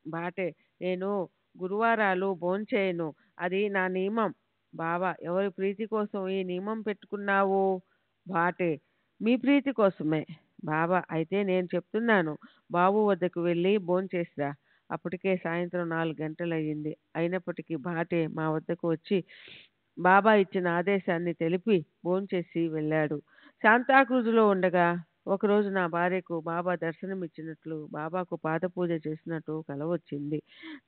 బాటే: నేను గురువారాలు భోంచేయను, అది నా నియమం. బాబా: ఎవరి ప్రీతి కోసం ఈ నియమం పెట్టుకున్నావు? బాటే: మీ ప్రీతి కోసమే. బాబా: అయితే నేను చెప్తున్నాను, బాబు వద్దకు వెళ్ళి భోంచేసిరా. అప్పటికే సాయంత్రం 4 గంటలయ్యింది. అయినప్పటికీ బాటే మా వద్దకు వచ్చి బాబా ఇచ్చిన ఆదేశాన్ని తెలిపి భోంచేసి వెళ్ళాడు. శాంతాక్రూజులో ఉండగా ఒకరోజు నా భార్యకు బాబా దర్శనమిచ్చినట్లు, బాబాకు పాదపూజ చేసినట్టు కల వచ్చింది.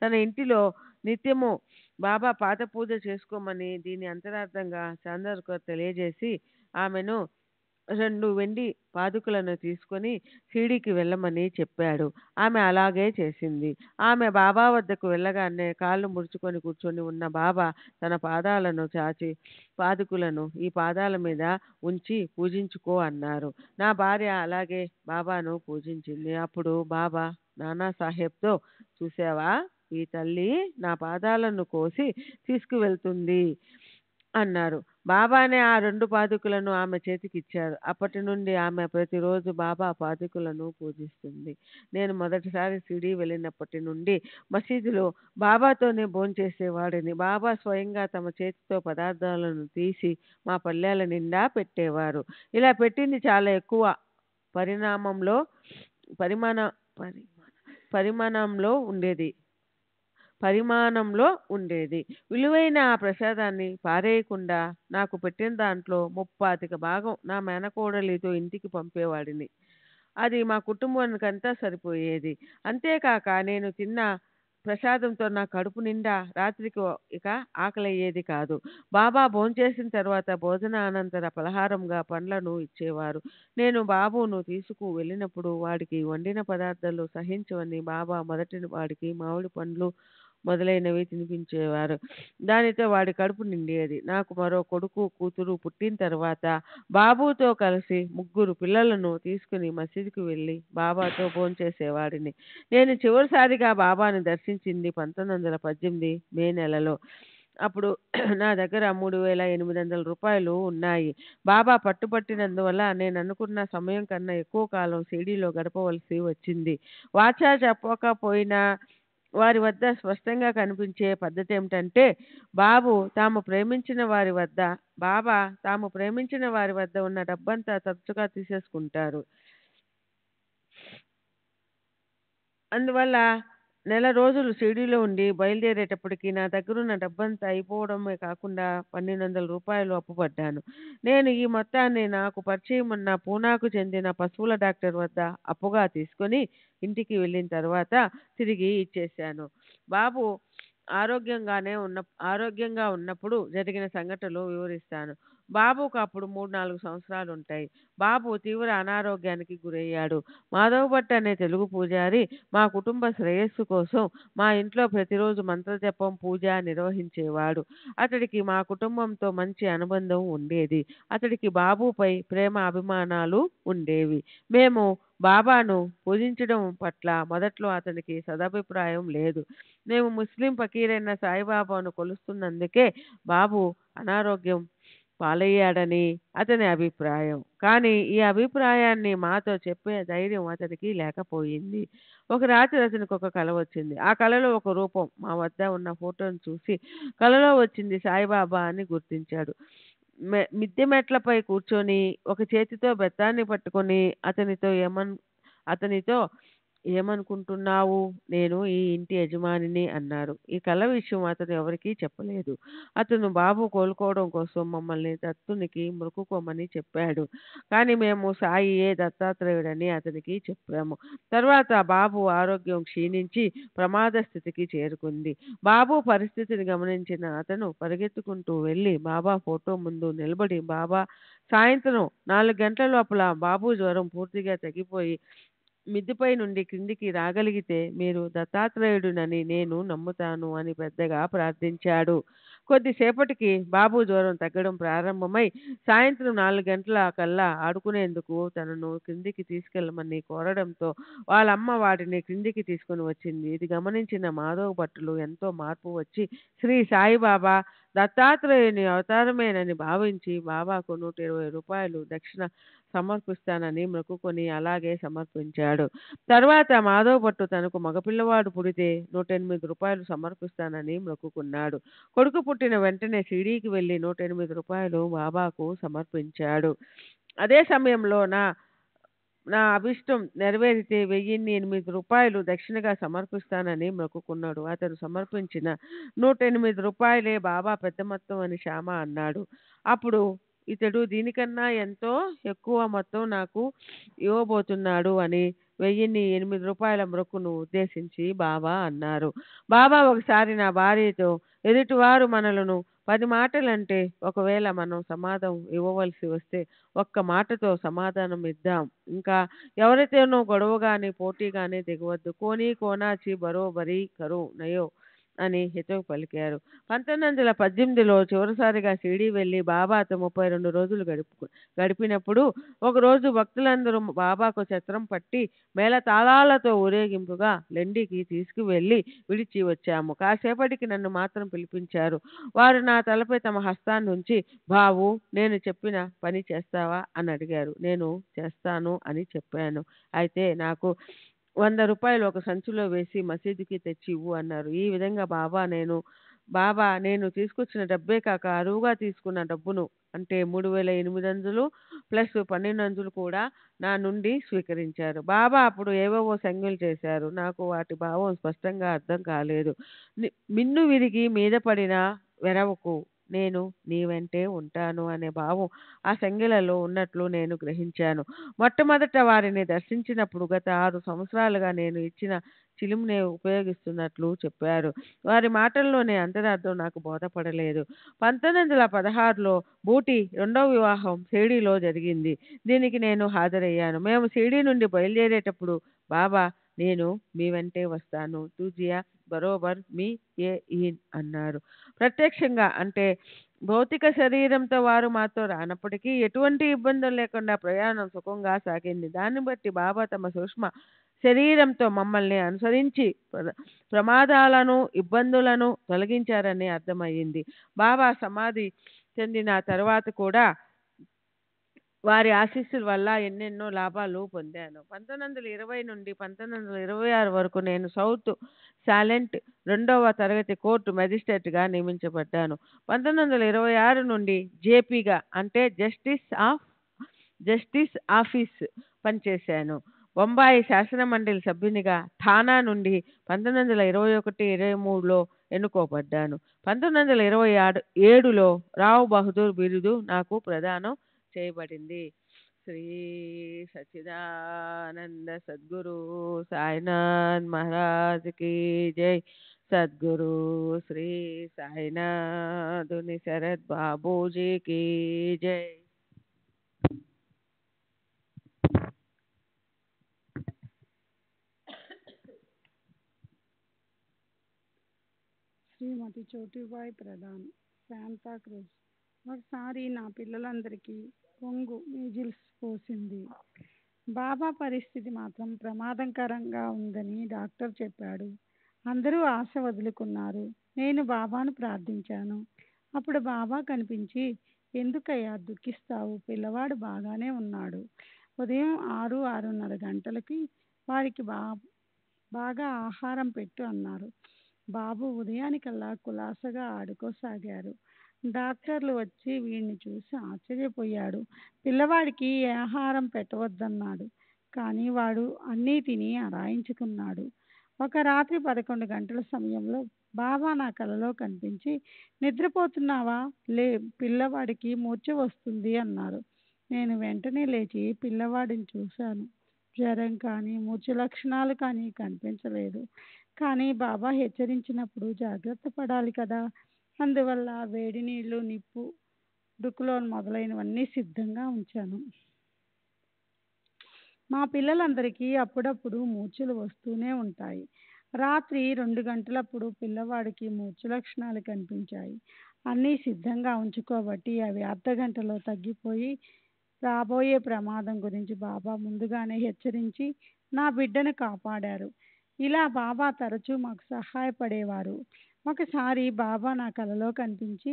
తన ఇంటిలో నిత్యము బాబా పాదపూజ చేసుకోమని దీని అంతరార్థంగా చాందోర్కర్ తెలియజేసి ఆమెను 2 వెండి పాదుకలను తీసుకొని షిరిడీకి వెళ్ళమని చెప్పాడు. ఆమె అలాగే చేసింది. ఆమె బాబా వద్దకు వెళ్ళగానే కాళ్ళు ముడుచుకొని కూర్చొని ఉన్న బాబా తన పాదాలను చాచి పాదుకులను ఈ పాదాల మీద ఉంచి పూజించుకో అన్నారు. నా భార్య అలాగే బాబాను పూజించింది. అప్పుడు బాబా నానాసాహెబ్తో, చూసావా, ఈ తల్లి నా పాదాలను కోసి తీసుకువెళ్తుంది అన్నారు. బాబానే ఆ 2 పాదుకలను ఆమె చేతికిచ్చారు. అప్పటి నుండి ఆమె ప్రతిరోజు బాబా పాదుకలను పూజిస్తుంది. నేను మొదటిసారి షిరిడీ వెళ్ళినప్పటి నుండి మసీదులో బాబాతోనే భోంచేసేవాడిని. బాబా స్వయంగా తమ చేతితో పదార్థాలను తీసి మా పళ్ళెల నిండా పెట్టేవారు. ఇలా పెట్టింది చాలా ఎక్కువ పరిణామంలో పరిమాణ పరి పరిమాణంలో ఉండేది పరిమాణంలో ఉండేది. విలువైన ఆ ప్రసాదాన్ని పారేయకుండా నాకు పెట్టిన దాంట్లో 35 భాగం నా మేనకోడలితో ఇంటికి పంపేవాడిని. అది మా కుటుంబానికంతా సరిపోయేది. అంతేకాక నేను తిన్న ప్రసాదంతో నా కడుపు నిండా రాత్రికి ఇక ఆకలయ్యేది కాదు. బాబా భోంచేసిన తర్వాత భోజనానంతర పలహారంగా పండ్లను ఇచ్చేవారు. నేను బాబును తీసుకు వెళ్ళినప్పుడు వాడికి వండిన పదార్థాలు సహించవని బాబా మొదటి వాడికి మామిడి పండ్లు మొదలైనవి తినిపించేవారు. దానితో వాడి కడుపు నిండేది. నాకు మరో కొడుకు కూతురు పుట్టిన తర్వాత బాబుతో కలిసి 3 పిల్లలను తీసుకుని మసీదుకు వెళ్ళి బాబాతో భోంచేసేవాడిని. నేను చివరిసారిగా బాబాను దర్శించింది 1918 మే నెలలో. అప్పుడు నా దగ్గర 3,800 రూపాయలు ఉన్నాయి. బాబా పట్టుబట్టినందువల్ల నేను అనుకున్న సమయం కన్నా ఎక్కువ కాలం షిరిడీలో గడపవలసి వచ్చింది. వాచా చెప్పకపోయినా వారి వద్ద స్పష్టంగా కనిపించే పద్ధతి ఏమిటంటే, బాబా తాము ప్రేమించిన వారి వద్ద ఉన్న డబ్బంతా తరచుగా తీసేసుకుంటారు. అందువల్ల నెల రోజులు షిరిడీలో ఉండి బయలుదేరేటప్పటికి నా దగ్గరున్న డబ్బంతా అయిపోవడమే కాకుండా 1,200 రూపాయలు అప్పుపడ్డాను. నేను ఈ మొత్తాన్ని నాకు పరిచయం ఉన్న పూనాకు చెందిన పశువుల డాక్టర్ వద్ద అప్పుగా తీసుకొని ఇంటికి వెళ్ళిన తర్వాత తిరిగి ఇచ్చేశాను. బాబు ఆరోగ్యంగా ఉన్నప్పుడు జరిగిన సంఘటనలు వివరిస్తాను. బాబుకు అప్పుడు 3-4 సంవత్సరాలు ఉంటాయి. బాబు తీవ్ర అనారోగ్యానికి గురయ్యాడు. మాధవ్ భట్ అనే తెలుగు పూజారి మా కుటుంబ శ్రేయస్సు కోసం మా ఇంట్లో ప్రతిరోజు మంత్రజపం, పూజ నిర్వహించేవాడు. అతడికి మా కుటుంబంతో మంచి అనుబంధం ఉండేది. అతడికి బాబుపై ప్రేమ అభిమానాలు ఉండేవి. మేము బాబాను పూజించడం పట్ల మొదట్లో అతనికి సదభిప్రాయం లేదు. మేము ముస్లిం ఫకీరైన సాయిబాబాను కొలుస్తున్నందుకే బాబు అనారోగ్యం పాలయ్యాడని అతని అభిప్రాయం. కానీ ఈ అభిప్రాయాన్ని మాతో చెప్పే ధైర్యం అతనికి లేకపోయింది. ఒక రాత్రి అతనికి ఒక కల వచ్చింది. ఆ కలలో ఒక రూపం మా వద్ద ఉన్న ఫోటోను చూసి కలలో వచ్చింది సాయిబాబా అని గుర్తించాడు. మిద్దె మెట్లపై కూర్చొని ఒక చేతితో బెత్తాన్ని పట్టుకొని అతనితో ఏమనుకుంటున్నావు, నేను ఈ ఇంటి యజమానిని అన్నారు. ఈ కల విషయం అతను ఎవరికీ చెప్పలేదు. అతను బాబు కోలుకోవడం కోసం మమ్మల్ని దత్తునికి మొక్కుకోమని చెప్పాడు. కానీ మేము సాయియే దత్తాత్రేయుడని అతనికి చెప్పాము. తర్వాత బాబు ఆరోగ్యం క్షీణించి ప్రమాద స్థితికి చేరుకుంది. బాబు పరిస్థితిని గమనించిన అతను పరిగెత్తుకుంటూ వెళ్ళి బాబా ఫోటో ముందు నిలబడి, బాబా, సాయంత్రం 4 గంటల లోపల బాబు జ్వరం పూర్తిగా తగ్గిపోయి మిద్దెపై నుండి క్రిందికి రాగలిగితే మీరు దత్తాత్రేయుడునని నేను నమ్ముతాను అని పెద్దగా ప్రార్థించాడు. కొద్దిసేపటికి బాబు జ్వరం తగ్గడం ప్రారంభమై సాయంత్రం 4 గంటల కల్లా ఆడుకునేందుకు తనను క్రిందికి తీసుకెళ్లమని కోరడంతో వాళ్ళమ్మ వాడిని క్రిందికి తీసుకుని వచ్చింది. ఇది గమనించిన మాధవ్ భట్టులు ఎంతో మార్పు వచ్చి శ్రీ సాయిబాబా దత్తాత్రేయుని అవతారమేనని భావించి బాబాకు 120 రూపాయలు దక్షిణ సమర్పిస్తానని మొక్కుకొని అలాగే సమర్పించాడు. తర్వాత మాధవ్ భట్టు తనకు మగపిల్లవాడు పుడితే 108 రూపాయలు సమర్పిస్తానని మొక్కుకున్నాడు. కొడుకు పుట్టిన వెంటనే షిరిడీకి వెళ్ళి 108 రూపాయలు బాబాకు సమర్పించాడు. అదే సమయంలో నా అభిష్టం నెరవేరితే 1,008 రూపాయలు దక్షిణగా సమర్పిస్తానని మొక్కుకున్నాడు. అతను సమర్పించిన 108 రూపాయలే బాబా పెద్ద మొత్తం అని శ్యామ అన్నాడు. అప్పుడు ఇతడు దీనికన్నా ఎంతో ఎక్కువ మొత్తం నాకు ఇవ్వబోతున్నాడు అని రూపాయల మొక్కును ఉద్దేశించి బాబా అన్నారు. బాబా ఒకసారి నా భార్యతో, ఎదుటివారు మనలను 10 మాటలంటే ఒకవేళ మనం సమాధానం ఇవ్వవలసి వస్తే ఒక్క మాటతో సమాధానం ఇద్దాం. ఇంకా ఎవరితోనూ గొడవ గాని పోటీ గాని దిగవద్దు. కోనీ కోనాచి బరోబరీ కరో నయో అని హితవు పలికారు. 1918లో చివరిసారిగా షిరిడీ వెళ్ళి బాబాతో 32 రోజులు గడిపినప్పుడు ఒకరోజు భక్తులందరూ బాబాకు ఛత్రం పట్టి మేళతాళాలతో ఊరేగింపుగా లెండికి తీసుకువెళ్ళి విడిచి వచ్చాము. కాసేపటికి నన్ను మాత్రం పిలిపించారు. వారు నా తలపై తమ హస్తాన్ని ఉంచి, బాబు, నేను చెప్పిన పని చేస్తావా అని అడిగారు. నేను చేస్తాను అని చెప్పాను. అయితే నాకు 100 రూపాయలు ఒక సంచిలో వేసి మసీదుకి తెచ్చి ఇవ్వు అన్నారు. ఈ విధంగా బాబా నేను తీసుకొచ్చిన డబ్బే కాక అరువుగా తీసుకున్న డబ్బును అంటే 3800 ప్లస్ 1200 కూడా నా నుండి స్వీకరించారు. బాబా అప్పుడు ఏవేవో సంజ్ఞలు చేశారు. నాకు వాటి భావం స్పష్టంగా అర్థం కాలేదు. మిన్ను విరిగి మీద పడిన వెరవకు, నేను నీ వెంటే ఉంటాను అనే భావం ఆ సంఖ్యలలో ఉన్నట్లు నేను గ్రహించాను. మొట్టమొదట వారిని దర్శించినప్పుడు గత 6 సంవత్సరాలుగా నేను ఇచ్చిన చిలుమునే ఉపయోగిస్తున్నట్లు చెప్పారు. వారి మాటల్లోని అంతరార్థం నాకు బోధపడలేదు. 1916లో బూటి రెండవ వివాహం షిరిడీలో జరిగింది. దీనికి నేను హాజరయ్యాను. మేము షిరిడీ నుండి బయలుదేరేటప్పుడు బాబా, నేను మీ వెంటే వస్తాను, తూజియా బరోబర్ మీ ఏ ఈన్ అన్నారు. ప్రత్యక్షంగా అంటే భౌతిక శరీరంతో వారు మాతో రానప్పటికీ ఎటువంటి ఇబ్బందులు లేకుండా ప్రయాణం సుఖంగా సాగింది. దాన్ని బట్టి బాబా తమ సూక్ష్మ శరీరంతో మమ్మల్ని అనుసరించి ప్రమాదాలను ఇబ్బందులను తొలగించారని అర్థమయ్యింది. బాబా సమాధి చెందిన తర్వాత కూడా వారి ఆశీస్సుల వల్ల ఎన్నెన్నో లాభాలు పొందాను. 1920 నుండి 1926 వరకు నేను సౌత్ సాలెంట్ 2వ తరగతి కోర్టు మెజిస్ట్రేట్గా నియమించబడ్డాను. 1926 నుండి జేపీగా అంటే జస్టిస్ ఆఫీస్ పనిచేశాను. బొంబాయి శాసన మండలి సభ్యునిగా థానా నుండి 1921-23లో ఎన్నుకోబడ్డాను. 1927లో రావ్ బహదూర్ బిరుదు నాకు ప్రదానం చేయబడింది. శ్రీ సచ్చిదానంద సద్గురు సాయినాథ్ మహారాజ్ కి జై. సద్గురు శ్రీ సాయినాథుని శరత్ బాబూజీ కి జై. శ్రీమతి చోటుబాయి ప్రధాన్, శాంతాక్రూజ్. ఒకసారి నా పిల్లలందరికీ కొంగు మీజిల్స్ పోసింది. బాబా పరిస్థితి మాత్రం ప్రమాదకరంగా ఉందని డాక్టర్ చెప్పాడు. అందరూ ఆశ వదులుకున్నారు. నేను బాబాను ప్రార్థించాను. అప్పుడు బాబా కనిపించి, ఎందుకయ్యా దుఃఖిస్తావు, పిల్లవాడు బాగానే ఉన్నాడు. ఉదయం 6-6:30 గంటలకి వారికి బాగా ఆహారం పెట్టు అన్నారు. బాబు ఉదయానికల్లా కులాసగా ఆడుకోసాగారు. డాక్టర్లు వచ్చి వీడిని చూసి ఆశ్చర్యపోయాడు. పిల్లవాడికి ఆహారం పెట్టవద్దన్నాడు. కానీ వాడు అన్నీ తిని అరాయించుకున్నాడు. ఒక రాత్రి 11 గంటల సమయంలో బాబా నా కలలో కనిపించి, నిద్రపోతున్నావా, లే, పిల్లవాడికి మూర్ఛ వస్తుంది అన్నారు. నేను వెంటనే లేచి పిల్లవాడిని చూశాను. జ్వరం కానీ మూర్ఛ లక్షణాలు కానీ కనిపించలేదు. కానీ బాబా హెచ్చరించినప్పుడు జాగ్రత్త పడాలి కదా. అందువల్ల వేడి నీళ్లు, నిప్పు, డుకులోన్ మొదలైనవన్నీ సిద్ధంగా ఉంచాను. మా పిల్లలందరికీ అప్పుడప్పుడు మూర్ఛలు వస్తూనే ఉంటాయి. రాత్రి 2 గంటలప్పుడు పిల్లవాడికి మూర్ఛ లక్షణాలు కనిపించాయి. అన్నీ సిద్ధంగా ఉంచుకోబట్టి అవి అర్ధగంటలో తగ్గిపోయి రాబోయే ప్రమాదం గురించి బాబా ముందుగానే హెచ్చరించి నా బిడ్డను కాపాడారు. ఇలా బాబా తరచూ మాకు సహాయపడేవారు. ఒకసారి బాబా నా కలలో కనిపించి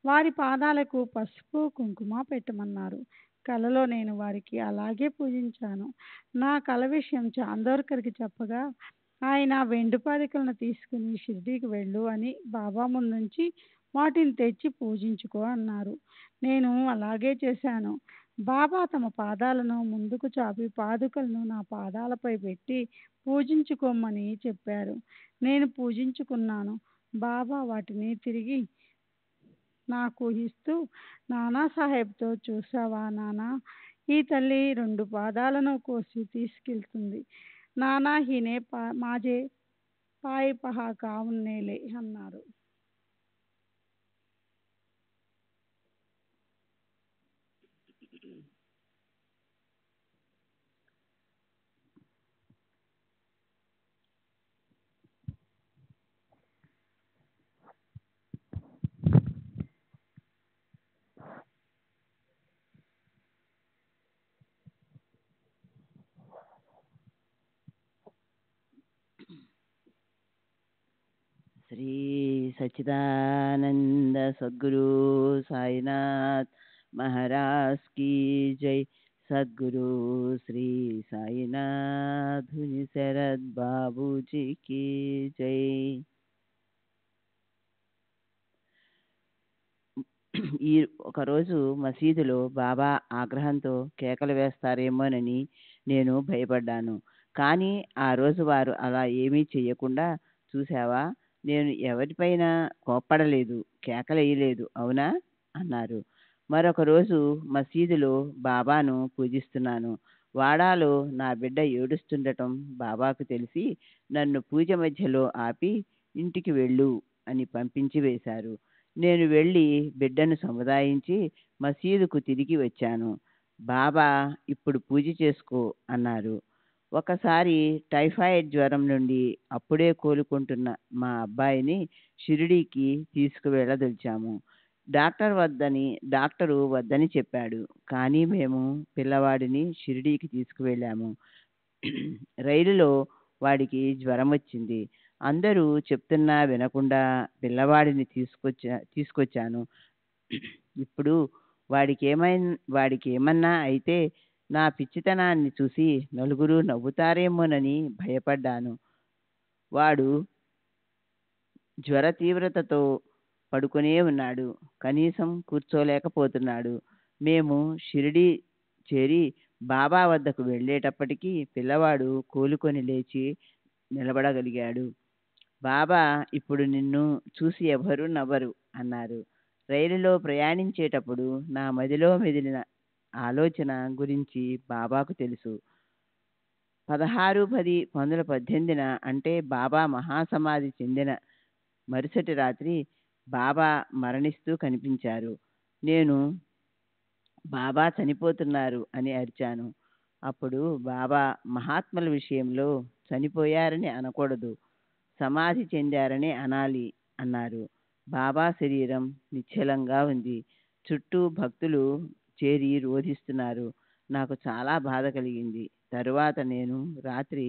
వారి పాదాలకు పసుపు కుంకుమ పెట్టమన్నారు. కలలో నేను వారికి అలాగే పూజించాను. నా కల విషయం చాందోర్కర్కి చెప్పగా ఆయన వెండి పాదికలను తీసుకుని షిర్డీకి వెళ్ళు అని బాబా ముందుంచి వాటిని తెచ్చి పూజించుకో అన్నారు. నేను అలాగే చేశాను. బాబా తమ పాదాలను ముందుకు చాపి పాదుకలను నా పాదాలపై పెట్టి పూజించుకోమని చెప్పారు. నేను పూజించుకున్నాను. బాబా వాటిని తిరిగి నాకు ఇస్తూ, నానాసాహెబ్తో, చూసావా నానా, ఈ తల్లి 2 పాదాలను కోసి తీసుకెళ్తుంది. నానా హీనే మాజే పాయి పహా కావున్నేలే అన్నారు. శ్రీ సచ్చిదానంద సద్గురు సాయినాథ్ మహారాజ్ की जय. सद्गुरु श्री साईनाथ मुनि शरद बाबू जी की जय. ఈ ఒకరోజు మసీదులో బాబా ఆగ్రహంతో కేకలు వేస్తారేమోనని నేను భయపడ్డాను. కానీ ఆ రోజు వారు అలా ఏమీ చెయ్యకుండా, చూసావా, నేను ఎవరిపైనా కోప్పడలేదు, కేకలేయలేదు, అవునా అన్నారు. మరొక రోజు మసీదులో బాబాను పూజిస్తున్నాను. వాడాలో నా బిడ్డ ఏడుస్తుండటం బాబాకు తెలిసి నన్ను పూజ మధ్యలో ఆపి ఇంటికి వెళ్ళు అని పంపించి వేశారు. నేను వెళ్ళి బిడ్డను సముదాయించి మసీదుకు తిరిగి వచ్చాను. బాబా ఇప్పుడు పూజ చేసుకో అన్నారు. ఒకసారి టైఫాయిడ్ జ్వరం నుండి అప్పుడే కోలుకుంటున్న మా అబ్బాయిని షిరిడీకి తీసుకువెళ్ళదలిచాము. డాక్టరు వద్దని చెప్పాడు. కానీ మేము పిల్లవాడిని షిరిడీకి తీసుకువెళ్ళాము. రైలులో వాడికి జ్వరం వచ్చింది. అందరూ చెప్తున్నా వినకుండా పిల్లవాడిని తీసుకొచ్చాను. ఇప్పుడు వాడికి ఏమన్నా అయితే నా పిచ్చితనాన్ని చూసి నలుగురు నవ్వుతారేమోనని భయపడ్డాను. వాడు జ్వర తీవ్రతతో పడుకునే ఉన్నాడు. కనీసం కూర్చోలేకపోతున్నాడు. మేము షిరిడీ చేరి బాబా వద్దకు వెళ్ళేటప్పటికీ పిల్లవాడు కోలుకొని లేచి నిలబడగలిగాడు. బాబా ఇప్పుడు నిన్ను చూసి ఎవరు నవ్వరు అన్నారు. రైలులో ప్రయాణించేటప్పుడు నా మదిలో మెదిలిన ఆలోచన గురించి బాబాకు తెలుసు. 16/10/1918 అంటే బాబా మహాసమాధి చెందిన మరుసటి రాత్రి బాబా మరణిస్తూ కనిపించారు. నేను బాబా చనిపోతున్నారు అని అరిచాను. అప్పుడు బాబా మహాత్ముల విషయంలో చనిపోయారని అనకూడదు, సమాధి చెందారని అనాలి అన్నారు. బాబా శరీరం నిశ్చలంగా ఉంది. చుట్టూ భక్తులు చేరి రోధిస్తున్నారు. నాకు చాలా బాధ కలిగింది. తరువాత నేను రాత్రి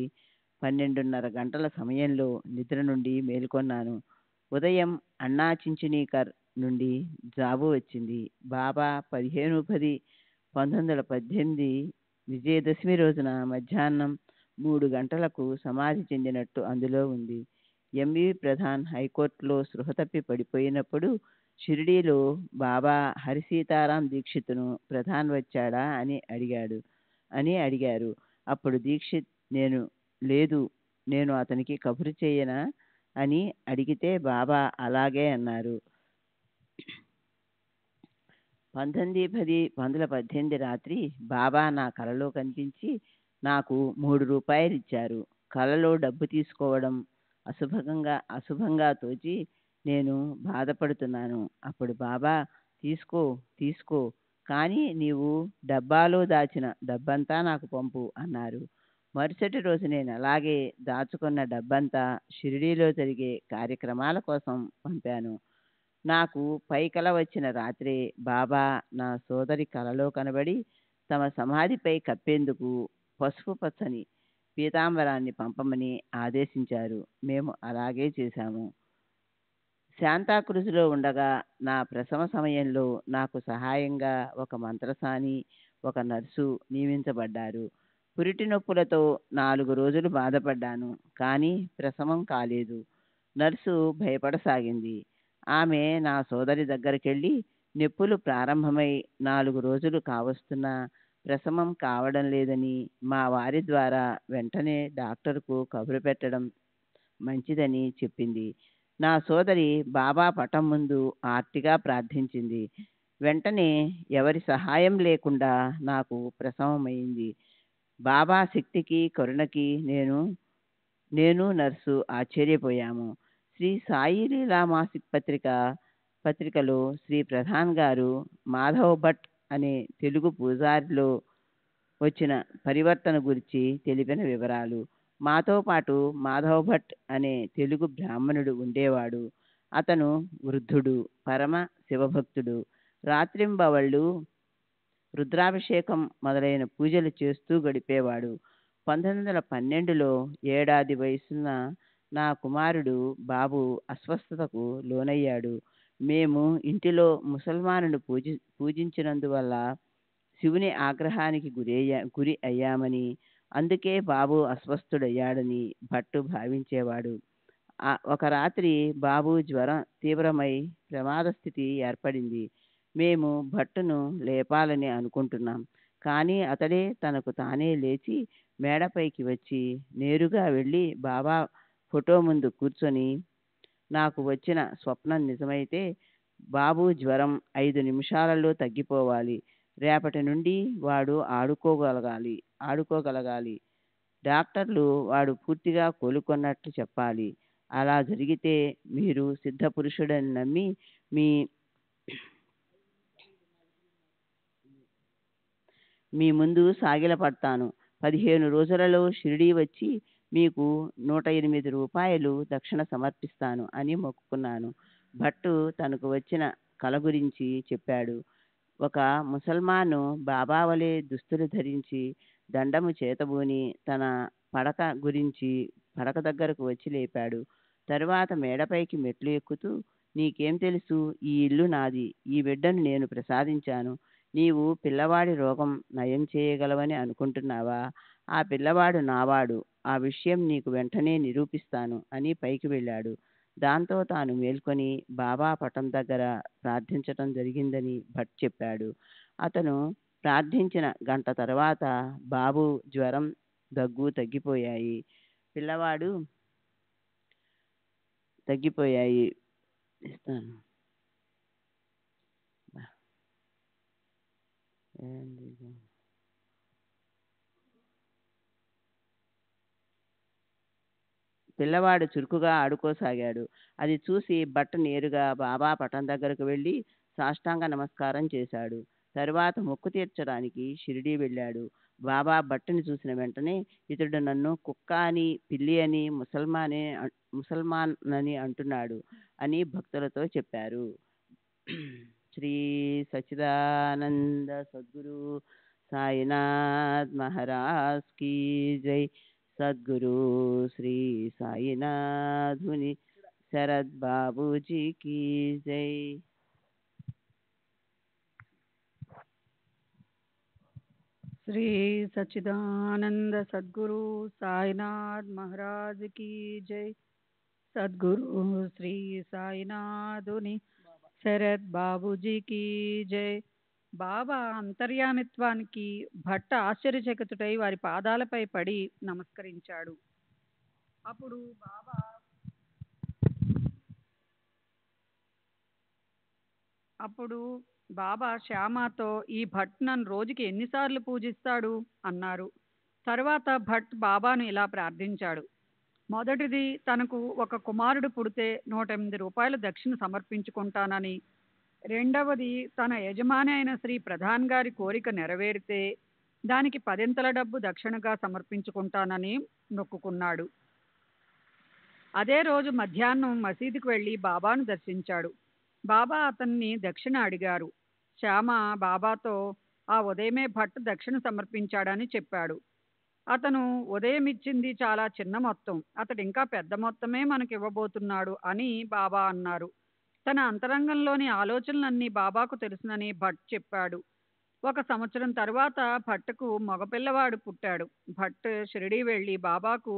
12:30 గంటల సమయంలో నిద్ర నుండి మేల్కొన్నాను. ఉదయం అన్నా చించునీకర్ నుండి జాబు వచ్చింది. బాబా 15/10/1918 విజయదశమి రోజున మధ్యాహ్నం 3 గంటలకు సమాధి చెందినట్టు అందులో ఉంది. ఎంవి ప్రధాన్ హైకోర్టులో స్పృహ తప్పి పడిపోయినప్పుడు షిరిడీలో బాబా హరిసీతారాం దీక్షిత్ను ప్రధాన్ వచ్చాడా అని అడిగారు. అప్పుడు దీక్షిత్ నేను అతనికి కబురు చేయనా అని అడిగితే బాబా అలాగే అన్నారు. 19/10/1918 రాత్రి బాబా నా కలలో కనిపించి నాకు 3 రూపాయలు ఇచ్చారు. కలలో డబ్బు తీసుకోవడం అశుభంగా తోచి నేను బాధపడుతున్నాను. అప్పుడు బాబా తీసుకో కానీ నీవు డబ్బాలో దాచిన డబ్బంతా నాకు పంపు అన్నారు. మరుసటి రోజు నేను అలాగే దాచుకున్న డబ్బంతా షిరిడీలో జరిగే కార్యక్రమాల కోసం పంపాను. నాకు పైకల వచ్చిన రాత్రే బాబా నా సోదరి కలలో కనబడి తమ సమాధిపై కప్పేందుకు పసుపు పచ్చని పీతాంబరాన్ని పంపమని ఆదేశించారు. మేము అలాగే చేశాము. శాంతాక్రూజులో ఉండగా నా ప్రసవ సమయంలో నాకు సహాయంగా ఒక మంత్రసాని, ఒక నర్సు నియమించబడ్డారు. పురిటి నొప్పులతో 4 రోజులు బాధపడ్డాను. కానీ ప్రసవం కాలేదు. నర్సు భయపడసాగింది. ఆమె నా సోదరి దగ్గరికెళ్ళి నొప్పులు ప్రారంభమై 4 రోజులు కావస్తున్నా ప్రసవం కావడం లేదని మా వారి ద్వారా వెంటనే డాక్టర్కు కబురు పెట్టడం మంచిదని చెప్పింది. నా సోదరి బాబా పటం ముందు ఆర్తిగా ప్రార్థించింది. వెంటనే ఎవరి సహాయం లేకుండా నాకు ప్రసవమైంది. బాబా శక్తికి కరుణకి నేను నర్సు ఆశ్చర్యపోయాము. శ్రీ సాయి లీలా మాసిక్ పత్రికలో శ్రీ ప్రధాన్ గారు మాధవ్ భట్ అనే తెలుగు పూజారిలో వచ్చిన పరివర్తన గురించి తెలిపిన వివరాలు. మాతో పాటు మాధవ్ భట్ అనే తెలుగు బ్రాహ్మణుడు ఉండేవాడు. అతను వృద్ధుడు, పరమ శివభక్తుడు. రాత్రింబవళ్ళు రుద్రాభిషేకం మొదలైన పూజలు చేస్తూ గడిపేవాడు. 1912లో ఏడాది వయసున్న నా కుమారుడు బాబు అస్వస్థతకు లోనయ్యాడు. మేము ఇంటిలో ముసల్మానును పూజించినందువల్ల శివుని ఆగ్రహానికి గురి అయ్యామని, అందుకే బాబు అస్వస్థుడయ్యాడని భట్టు భావించేవాడు. ఒక రాత్రి బాబు జ్వరం తీవ్రమై ప్రమాద స్థితి ఏర్పడింది. మేము భట్టును లేపాలని అనుకుంటున్నాం. కానీ అతడే తనకు తానే లేచి మేడపైకి వచ్చి నేరుగా వెళ్ళి బాబా ఫోటో ముందు కూర్చొని, నాకు వచ్చిన స్వప్నం నిజమైతే బాబు జ్వరం 5 నిమిషాలలో తగ్గిపోవాలి. రేపటి నుండి వాడు ఆడుకోగలగాలి. డాక్టర్లు వాడు పూర్తిగా కోలుకున్నట్లు చెప్పాలి. అలా జరిగితే మీరు సిద్ధపురుషుడని నమ్మి మీ ముందు సాగిలపడతాను. 15 రోజులలో షిరిడీ వచ్చి మీకు 108 రూపాయలు దక్షిణ సమర్పిస్తాను అని మొక్కుకున్నాను. భట్టు తనకు వచ్చిన కల గురించి చెప్పాడు. ఒక ముసల్మాను బాబా వలె దుస్తులు ధరించి దండము చేతబూని తన పడక దగ్గరకు వచ్చి లేపాడు. తరువాత మేడపైకి మెట్లు ఎక్కుతూ, నీకేం తెలుసు, ఈ ఇల్లు నాది, ఈ బిడ్డను నేను ప్రసాదించాను. నీవు పిల్లవాడి రోగం నయం చేయగలవని అనుకుంటున్నావా? ఆ పిల్లవాడు నావాడు. ఆ విషయం నీకు వెంటనే నిరూపిస్తాను అని పైకి వెళ్ళాడు. దాంతో తాను మేల్కొని బాబా పటం దగ్గర ప్రార్థించటం జరిగిందని భట్ చెప్పాడు. అతను ప్రార్థించిన గంట తర్వాత బాబు జ్వరం, దగ్గు తగ్గిపోయాయి. పిల్లవాడు తగ్గిపోయాయి. ఇస్తాను. పిల్లవాడు చురుకుగా ఆడుకోసాగాడు. అది చూసి భట్ నేరుగా బాబా పటం దగ్గరకు వెళ్ళి సాష్టాంగ నమస్కారం చేశాడు. తరువాత మొక్కు తీర్చడానికి షిరిడీ వెళ్ళాడు. బాబా భట్టుని చూసిన వెంటనే, ఇతడు నన్ను కుక్క అని, పిల్లి అని, ముసల్మాన్ అని అంటున్నాడు అని భక్తులతో చెప్పారు. శ్రీ సచ్చిదానంద సద్గురు సాయినాథ్ మహారాజ్ కీ జై. సద్గురు శ్రీ సాయినాథ్ ముని శరద్ బాబూజీ కీ జై. శ్రీ సచ్చిదానంద సద్గురు సాయినాథ్ మహారాజ్ की जय. సద్గురు శ్రీ సాయినాథుని శరత్ బాబూజీ की जय. బాబా అంతర్యామిత్వానికి భట్ట ఆశ్చర్యచకితుడై వారి పాదాలపై పడి నమస్కరించాడు. అప్పుడు బాబా శ్యామతో, ఈ భట్ నన్ను రోజుకి ఎన్నిసార్లు పూజిస్తాడు అన్నారు. తర్వాత భట్ బాబాను ఇలా ప్రార్థించాడు. మొదటిది, తనకు ఒక కుమారుడు పుడితే 108 రూపాయలు దక్షిణ సమర్పించుకుంటానని. రెండవది, తన యజమాని అయిన శ్రీ ప్రధాన్ గారి కోరిక నెరవేరితే దానికి 10 డబ్బు దక్షిణగా సమర్పించుకుంటానని మొక్కుకున్నాడు. అదే రోజు మధ్యాహ్నం మసీదుకు వెళ్ళి బాబాను దర్శించాడు. బాబా అతన్ని దక్షిణ అడిగారు. శ్యామ బాబాతో ఆ ఉదయమే భట్ దక్షిణ సమర్పించాడని చెప్పాడు. అతను ఉదయం ఇచ్చింది చాలా చిన్న మొత్తం, అతడు ఇంకా పెద్ద మొత్తమే మనకు ఇవ్వబోతున్నాడు అని బాబా అన్నారు. తన అంతరంగంలోని ఆలోచనలన్నీ బాబాకు తెలుసునని భట్ చెప్పాడు. 1 సంవత్సరం తర్వాత భట్టుకు మగపిల్లవాడు పుట్టాడు. భట్ షిరిడీ వెళ్ళి బాబాకు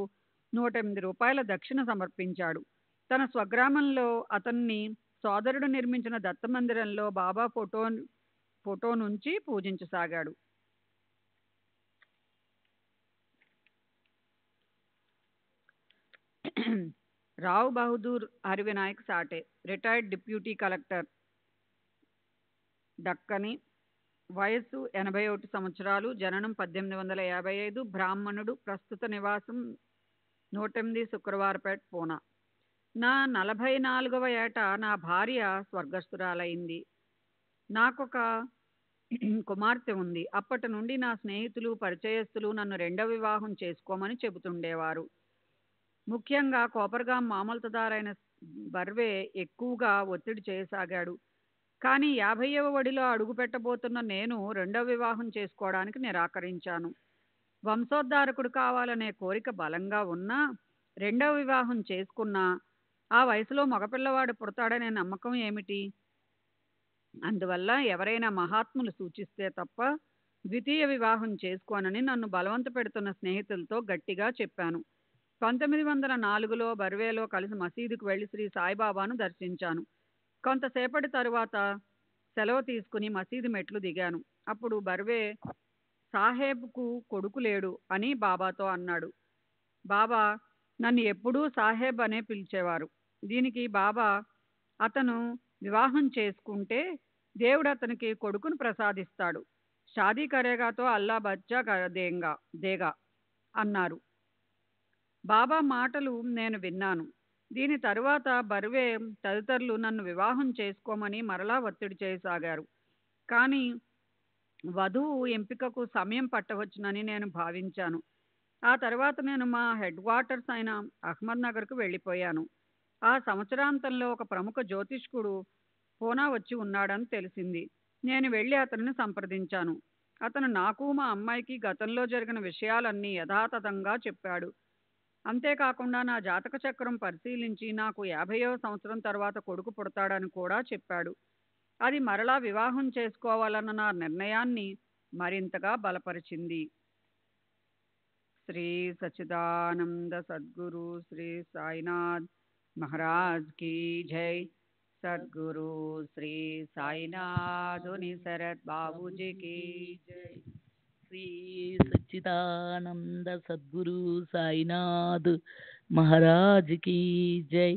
108 రూపాయల దక్షిణ సమర్పించాడు. తన స్వగ్రామంలో అతన్ని సోదరుడు నిర్మించిన దత్తమందిరంలో బాబా ఫోటో నుంచి పూజించసాగాడు. Rao Bahadur Harivinayak Sathe, retired deputy collector, దక్కని, వయస్సు 81 సంవత్సరాలు, జననం 1855, బ్రాహ్మణుడు, ప్రస్తుత నివాసం 108 శుక్రవారపేట, పూనా. నా 44వ ఏట నా భార్య స్వర్గస్థురాలైంది. నాకొక కుమార్తె ఉంది. అప్పటి నుండి నా స్నేహితులు, పరిచయస్తులు నన్ను రెండవ వివాహం చేసుకోమని చెబుతుండేవారు. ముఖ్యంగా కోపర్గాం మామూలుదారైన బర్వే ఎక్కువగా ఒత్తిడి చేయసాగాడు. కానీ 50వ వడిలో అడుగు పెట్టబోతున్న నేను రెండవ వివాహం చేసుకోవడానికి నిరాకరించాను. వంశోద్ధారకుడు కావాలనే కోరిక బలంగా ఉన్నా, రెండవ వివాహం చేసుకున్నా ఆ వయసులో మగపిల్లవాడు పుడతాడనే నమ్మకం ఏమిటి? అందువల్ల ఎవరైనా మహాత్ములు సూచిస్తే తప్ప ద్వితీయ వివాహం చేసుకోనని నన్ను బలవంత పెడుతున్న స్నేహితులతో గట్టిగా చెప్పాను. 1904లో బర్వేలో కలిసి మసీదుకు వెళ్లి శ్రీ సాయిబాబాను దర్శించాను. కొంతసేపటి తరువాత సెలవు తీసుకుని మసీదు మెట్లు దిగాను. అప్పుడు బర్వే సాహేబ్కు కొడుకు లేడు అని బాబాతో అన్నాడు. బాబా నన్ను ఎప్పుడూ సాహెబ్ అనే పిలిచేవారు. దీనికి బాబా, అతను వివాహం చేసుకుంటే దేవుడు అతనికి కొడుకును ప్రసాదిస్తాడు. షాదీ కరేగాతో అల్లా బచ్చా దేగా అన్నారు. బాబా మాటలు నేను విన్నాను. దీని తరువాత బర్వే తదితరులు నన్ను వివాహం చేసుకోమని మరలా ఒత్తిడి చేయసాగారు. కానీ వధువు ఎంపికకు సమయం పట్టవచ్చునని నేను భావించాను. ఆ తర్వాత నేను మా హెడ్ క్వార్టర్స్ అయిన అహ్మద్నగర్కు వెళ్ళిపోయాను. ఆ సంవత్సరాంతంలో ఒక ప్రముఖ జ్యోతిష్కుడు పూనా వచ్చి ఉన్నాడని తెలిసింది. నేను వెళ్ళి అతనిని సంప్రదించాను. అతను నాకు మా అమ్మాయికి గతంలో జరిగిన విషయాలన్నీ యథాతథంగా చెప్పాడు. అంతేకాకుండా నా జాతక చక్రం పరిశీలించి నాకు 50వ సంవత్సరం తర్వాత కొడుకు పుడతాడని కూడా చెప్పాడు. అది మరలా వివాహం చేసుకోవాలన్న నా నిర్ణయాన్ని మరింతగా బలపరిచింది. శ్రీ సచ్చిదానంద సద్గురు శ్రీ సాయినాథ్ మహారాజ్ కీ జై. సద్గురు శ్రీ సాయినాథుని శరత్ బాబూజీ కీ జై. శ్రీ సచ్చిదానంద సద్గురు సాయినాథ్ మహారాజ్ కీ జై.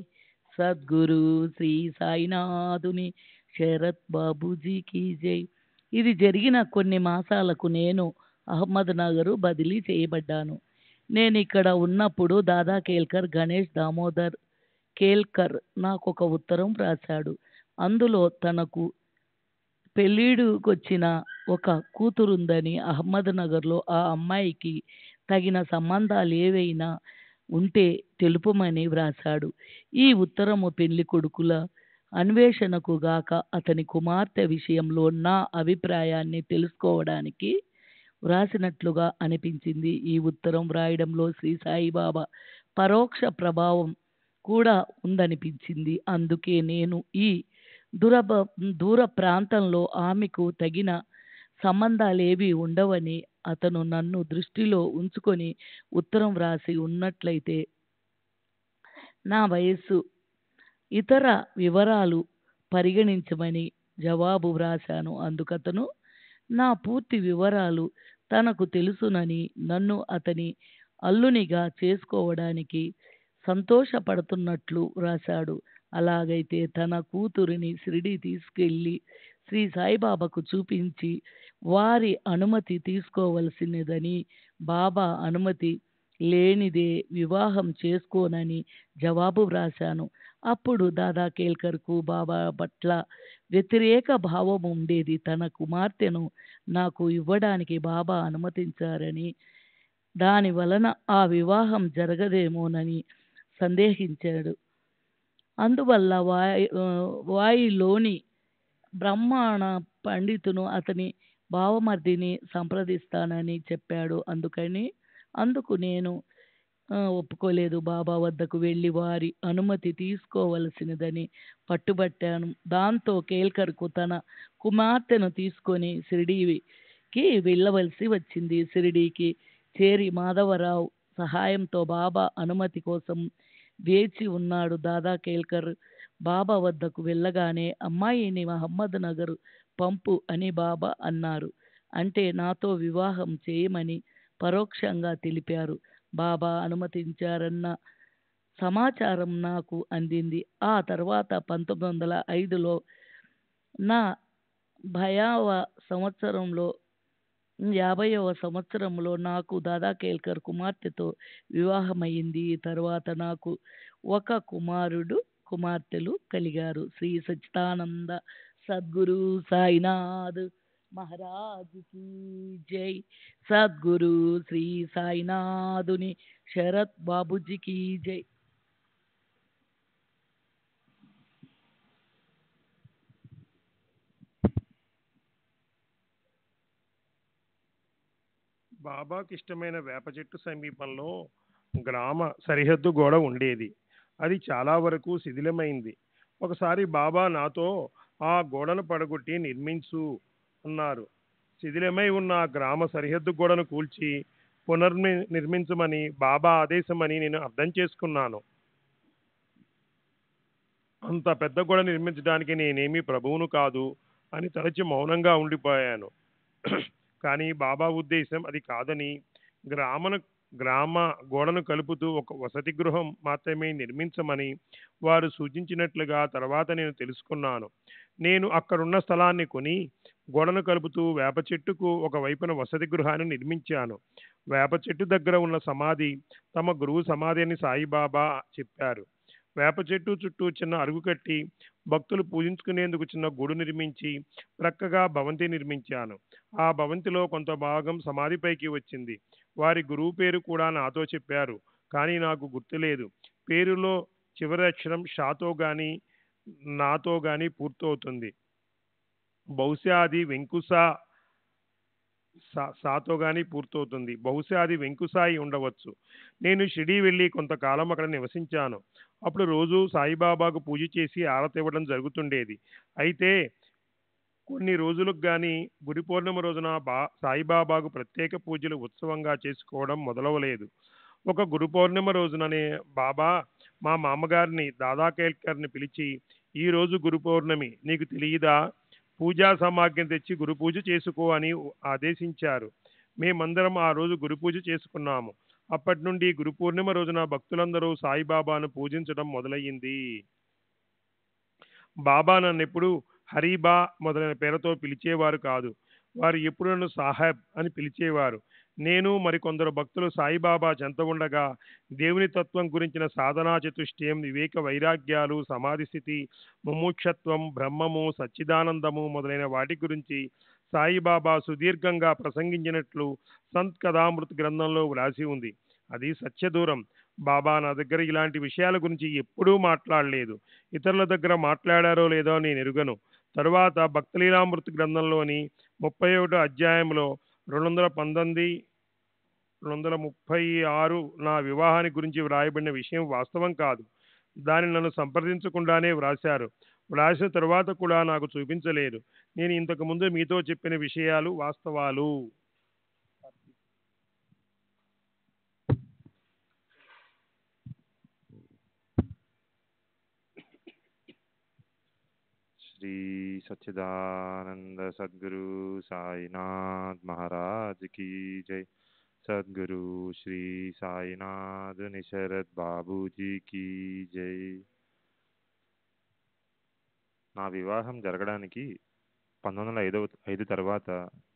సద్గురు శ్రీ సాయినాథుని శరత్ బాబూజీకి జై. ఇది జరిగిన కొన్ని మాసాలకు నేను అహ్మద్నగర్ బదిలీ చేయబడ్డాను. నేను ఇక్కడ ఉన్నప్పుడు దాదా కేల్కర్ గణేష్ దామోదర్ కేల్కర్ నాకు ఒక ఉత్తరం రాశాడు. అందులో తనకు పెళ్ళిడుకొచ్చిన ఒక కూతురుందని, అహ్మద్నగర్లో ఆ అమ్మాయికి తగిన సంబంధాలు ఏవైనా ఉంటే తెలుపమని వ్రాశాడు. ఈ ఉత్తరము పెళ్లి కొడుకుల అన్వేషణకు గాక అతని కుమార్తె విషయంలో నా అభిప్రాయాన్ని తెలుసుకోవడానికి వ్రాసినట్లుగా అనిపించింది. ఈ ఉత్తరం వ్రాయడంలో శ్రీ సాయిబాబా పరోక్ష ప్రభావం కూడా ఉందనిపించింది. అందుకే నేను ఈ దూర ప్రాంతంలో ఆమెకు తగిన సంబంధాలేవి ఉండవని అతను నన్ను దృష్టిలో ఉంచుకొని ఉత్తరం వ్రాసి ఉన్నట్లయితే నా వయస్సు, ఇతర వివరాలు పరిగణించమని జవాబు వ్రాశాను. అందుకతను నా పూర్తి వివరాలు తనకు తెలుసునని, నన్ను అతని అల్లునిగా చేసుకోవడానికి సంతోషపడుతున్నట్లు వ్రాశాడు. అలాగైతే తన కూతురిని షిరిడీ తీసుకెళ్ళి శ్రీ సాయిబాబాకు చూపించి వారి అనుమతి తీసుకోవలసినదని, బాబా అనుమతి లేనిదే వివాహం చేసుకోనని జవాబు వ్రాశాను. అప్పుడు దాదా కేల్కర్కు బాబా పట్ల వ్యతిరేక భావం ఉండేది. తన కుమార్తెను నాకు ఇవ్వడానికి బాబా అనుమతించారని, దాని వలన ఆ వివాహం జరగదేమోనని సందేహించాడు. అందువల్ల వాయిలోని బ్రాహ్మణ పండితును అతని బావమర్దిని సంప్రదిస్తానని చెప్పాడు. అందుకు నేను ఒప్పుకోలేదు. బాబా వద్దకు వెళ్ళి వారి అనుమతి తీసుకోవలసినదని పట్టుబట్టాను. దాంతో కేల్కర్కు తన కుమార్తెను తీసుకొని షిరిడీకి వెళ్ళవలసి వచ్చింది. షిరిడీకి చేరి మాధవరావు సహాయంతో బాబా అనుమతి కోసం వేచి ఉన్నాడు. దాదా కేల్కర్ బాబా వద్దకు వెళ్ళగానే అమ్మాయిని అహ్మద్నగర్ పంపు అని బాబా అన్నారు. అంటే నాతో వివాహం చేయమని పరోక్షంగా తెలిపారు. బాబా అనుమతించారన్న సమాచారం నాకు అందింది. ఆ తర్వాత 1905లో నా భయావ సంవత్సరంలో 50వ సంవత్సరంలో నాకు దాదా కేల్కర్ కుమార్తెతో వివాహమైంది. తర్వాత నాకు ఒక కుమార్తెలు కలిగారు. శ్రీ సచ్చిదానంద సద్గురు సాయినాథ్ మహారాజ్ కి జై. సద్గురు శ్రీ సాయినాథుని శరత్ బాబుజీకి జై. బాబాకి ఇష్టమైన వేప చెట్టు సమీపంలో గ్రామ సరిహద్దు గోడ ఉండేది. అది చాలా వరకు శిథిలమైంది. ఒకసారి బాబా నాతో ఆ గోడను పడగొట్టి నిర్మించు అన్నారు. శిథిలమై ఉన్న ఆ గ్రామ సరిహద్దు గోడను కూల్చి నిర్మించమని బాబా ఆదేశమని నేను అర్థం చేసుకున్నాను. అంత పెద్ద గోడ నిర్మించడానికి నేనేమీ ప్రభువును కాదు అని తలచి మౌనంగా ఉండిపోయాను. కానీ బాబా ఉద్దేశం అది కాదని, గ్రామ గోడను కలుపుతూ ఒక వసతి గృహం మాత్రమే నిర్మించమని వారు సూచించినట్లుగా తర్వాత నేను తెలుసుకున్నాను. నేను అక్కడున్న స్థలాన్ని కొని గోడను కలుపుతూ వేప చెట్టుకు ఒక వైపున వసతి గృహాన్ని నిర్మించాను. వేప చెట్టు దగ్గర ఉన్న సమాధి తమ గురువు సమాధి అని సాయిబాబా చెప్పారు. వేప చెట్టు చుట్టూ చిన్న అరుగు కట్టి భక్తులు పూజించుకునేందుకు చిన్న గూడు నిర్మించి ప్రక్కగా భవంతి నిర్మించాను. ఆ భవంతిలో కొంత భాగం సమాధిపైకి వచ్చింది. వారి గురువు పేరు కూడా నాతో చెప్పారు, కానీ నాకు గుర్తులేదు. పేరులో చివరి అక్షరం షాతో గాని నాతో గాని పూర్తవుతుంది. బహుశా అది సాతో గాని పూర్తవుతుంది. బహుశా అది వెంకుసాయి ఉండవచ్చు. నేను షిరిడీ వెళ్ళి కొంతకాలం అక్కడ నివసించాను. అప్పుడు రోజు సాయిబాబాకు పూజ చేసి ఆరతి ఇవ్వడం జరుగుతుండేది. అయితే కొన్ని రోజులకు గాని గురి పౌర్ణమి రోజున సాయిబాబాకు ప్రత్యేక పూజలు ఉత్సవంగా చేసుకోవడం మొదలవలేదు. ఒక గురు పౌర్ణమి రోజుననే బాబా మా మామగారిని దాదా కేల్కర్ని పిలిచి, ఈ రోజు గురు పౌర్ణమి, నీకు తెలియదా? పూజా సామాగ్రిని తెచ్చి గురు పూజ చేసుకో అని ఆదేశించారు. మేమందరం ఆ రోజు గురు పూజ చేసుకున్నాము. అప్పటి నుండి గురు పూర్ణిమ రోజున భక్తులందరూ సాయిబాబాను పూజించడం మొదలయ్యింది. బాబా నన్ను ఎప్పుడు హరీబా మొదలైన పేరుతో పిలిచేవారు కాదు. వారు ఎప్పుడు నన్ను సాహెబ్ అని పిలిచేవారు. నేను మరికొందరు భక్తులు సాయిబాబా చెంత ఉండగా దేవుని తత్వం గురించిన సాధనా చతుష్టయం, వివేక వైరాగ్యాలు, సమాధి స్థితి, ముముక్షత్వం, బ్రహ్మము, సచ్చిదానందము మొదలైన వాటి గురించి సాయిబాబా సుదీర్ఘంగా ప్రసంగించినట్లు సంత్ కథామృత్ గ్రంథంలో వ్రాసి ఉంది. అది సత్యదూరం. బాబా నా దగ్గర ఇలాంటి విషయాల గురించి ఎప్పుడూ మాట్లాడలేదు. ఇతరుల దగ్గర మాట్లాడారో లేదో నేను ఎరుగను. తరువాత భక్తలీలామృత్ గ్రంథంలోని 31వ అధ్యాయంలో 219, 236 నా వివాహాన్ని గురించి వ్రాయబడిన విషయం వాస్తవం కాదు. దాన్ని నన్ను సంప్రదించకుండానే వ్రాశారు. వ్రాసిన తరువాత కూడా నాకు చూపించలేదు. నేను ఇంతకు ముందు మీతో చెప్పిన విషయాలు వాస్తవాలు. శ్రీ సచ్చిదానంద సద్గురు సాయినాథ్ మహారాజ్ की जय. సద్గురు శ్రీ సాయినాథ్ నిశరత్ బాబూజీ की जय. నా వివాహం జరగడానికి 1905 తర్వాత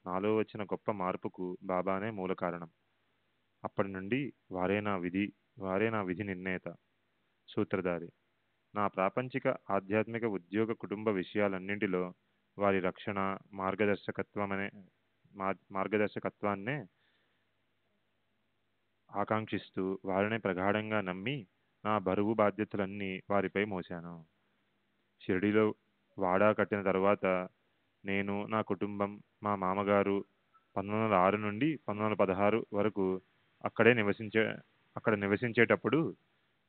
నాలో వచ్చిన గొప్ప మార్పుకు బాబానే మూల కారణం. అప్పటి నుండి వారే నా విధి నిర్ణేత, సూత్రధారి. నా ప్రాపంచిక, ఆధ్యాత్మిక, ఉద్యోగ, కుటుంబ విషయాలన్నింటిలో వారి రక్షణ, మార్గదర్శకత్వాన్నే ఆకాంక్షిస్తూ వారిని ప్రగాఢంగా నమ్మి నా బరువు బాధ్యతలన్నీ వారిపై మోశాను. షిరిడీలో వాడా కట్టిన తర్వాత నేను, నా కుటుంబం, మా మామగారు 1906 నుండి 1916 వరకు అక్కడ నివసించేటప్పుడు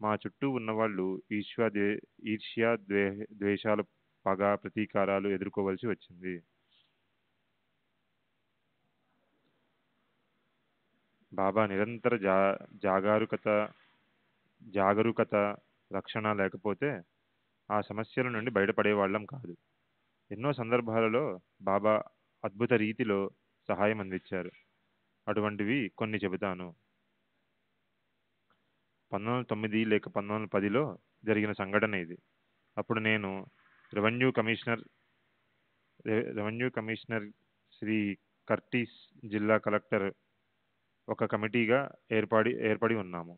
మా చుట్టూ ఉన్నవాళ్ళు ఈర్ష్య, ద్వేషాలు, పగ, ప్రతీకారాలు ఎదుర్కోవలసి వచ్చింది. బాబా నిరంతర జాగరూకత, రక్షణ లేకపోతే ఆ సమస్యల నుండి బయటపడేవాళ్ళం కాదు. ఎన్నో సందర్భాలలో బాబా అద్భుత రీతిలో సహాయం అందించారు. అటువంటివి కొన్ని చెబుతాను. 1909 లేక 1910లో జరిగిన సంఘటన ఇది. అప్పుడు నేను revenue commissioner revenue commissioner Shri Curtis, జిల్లా కలెక్టర్ ఒక కమిటీగా ఏర్పడి ఉన్నాము.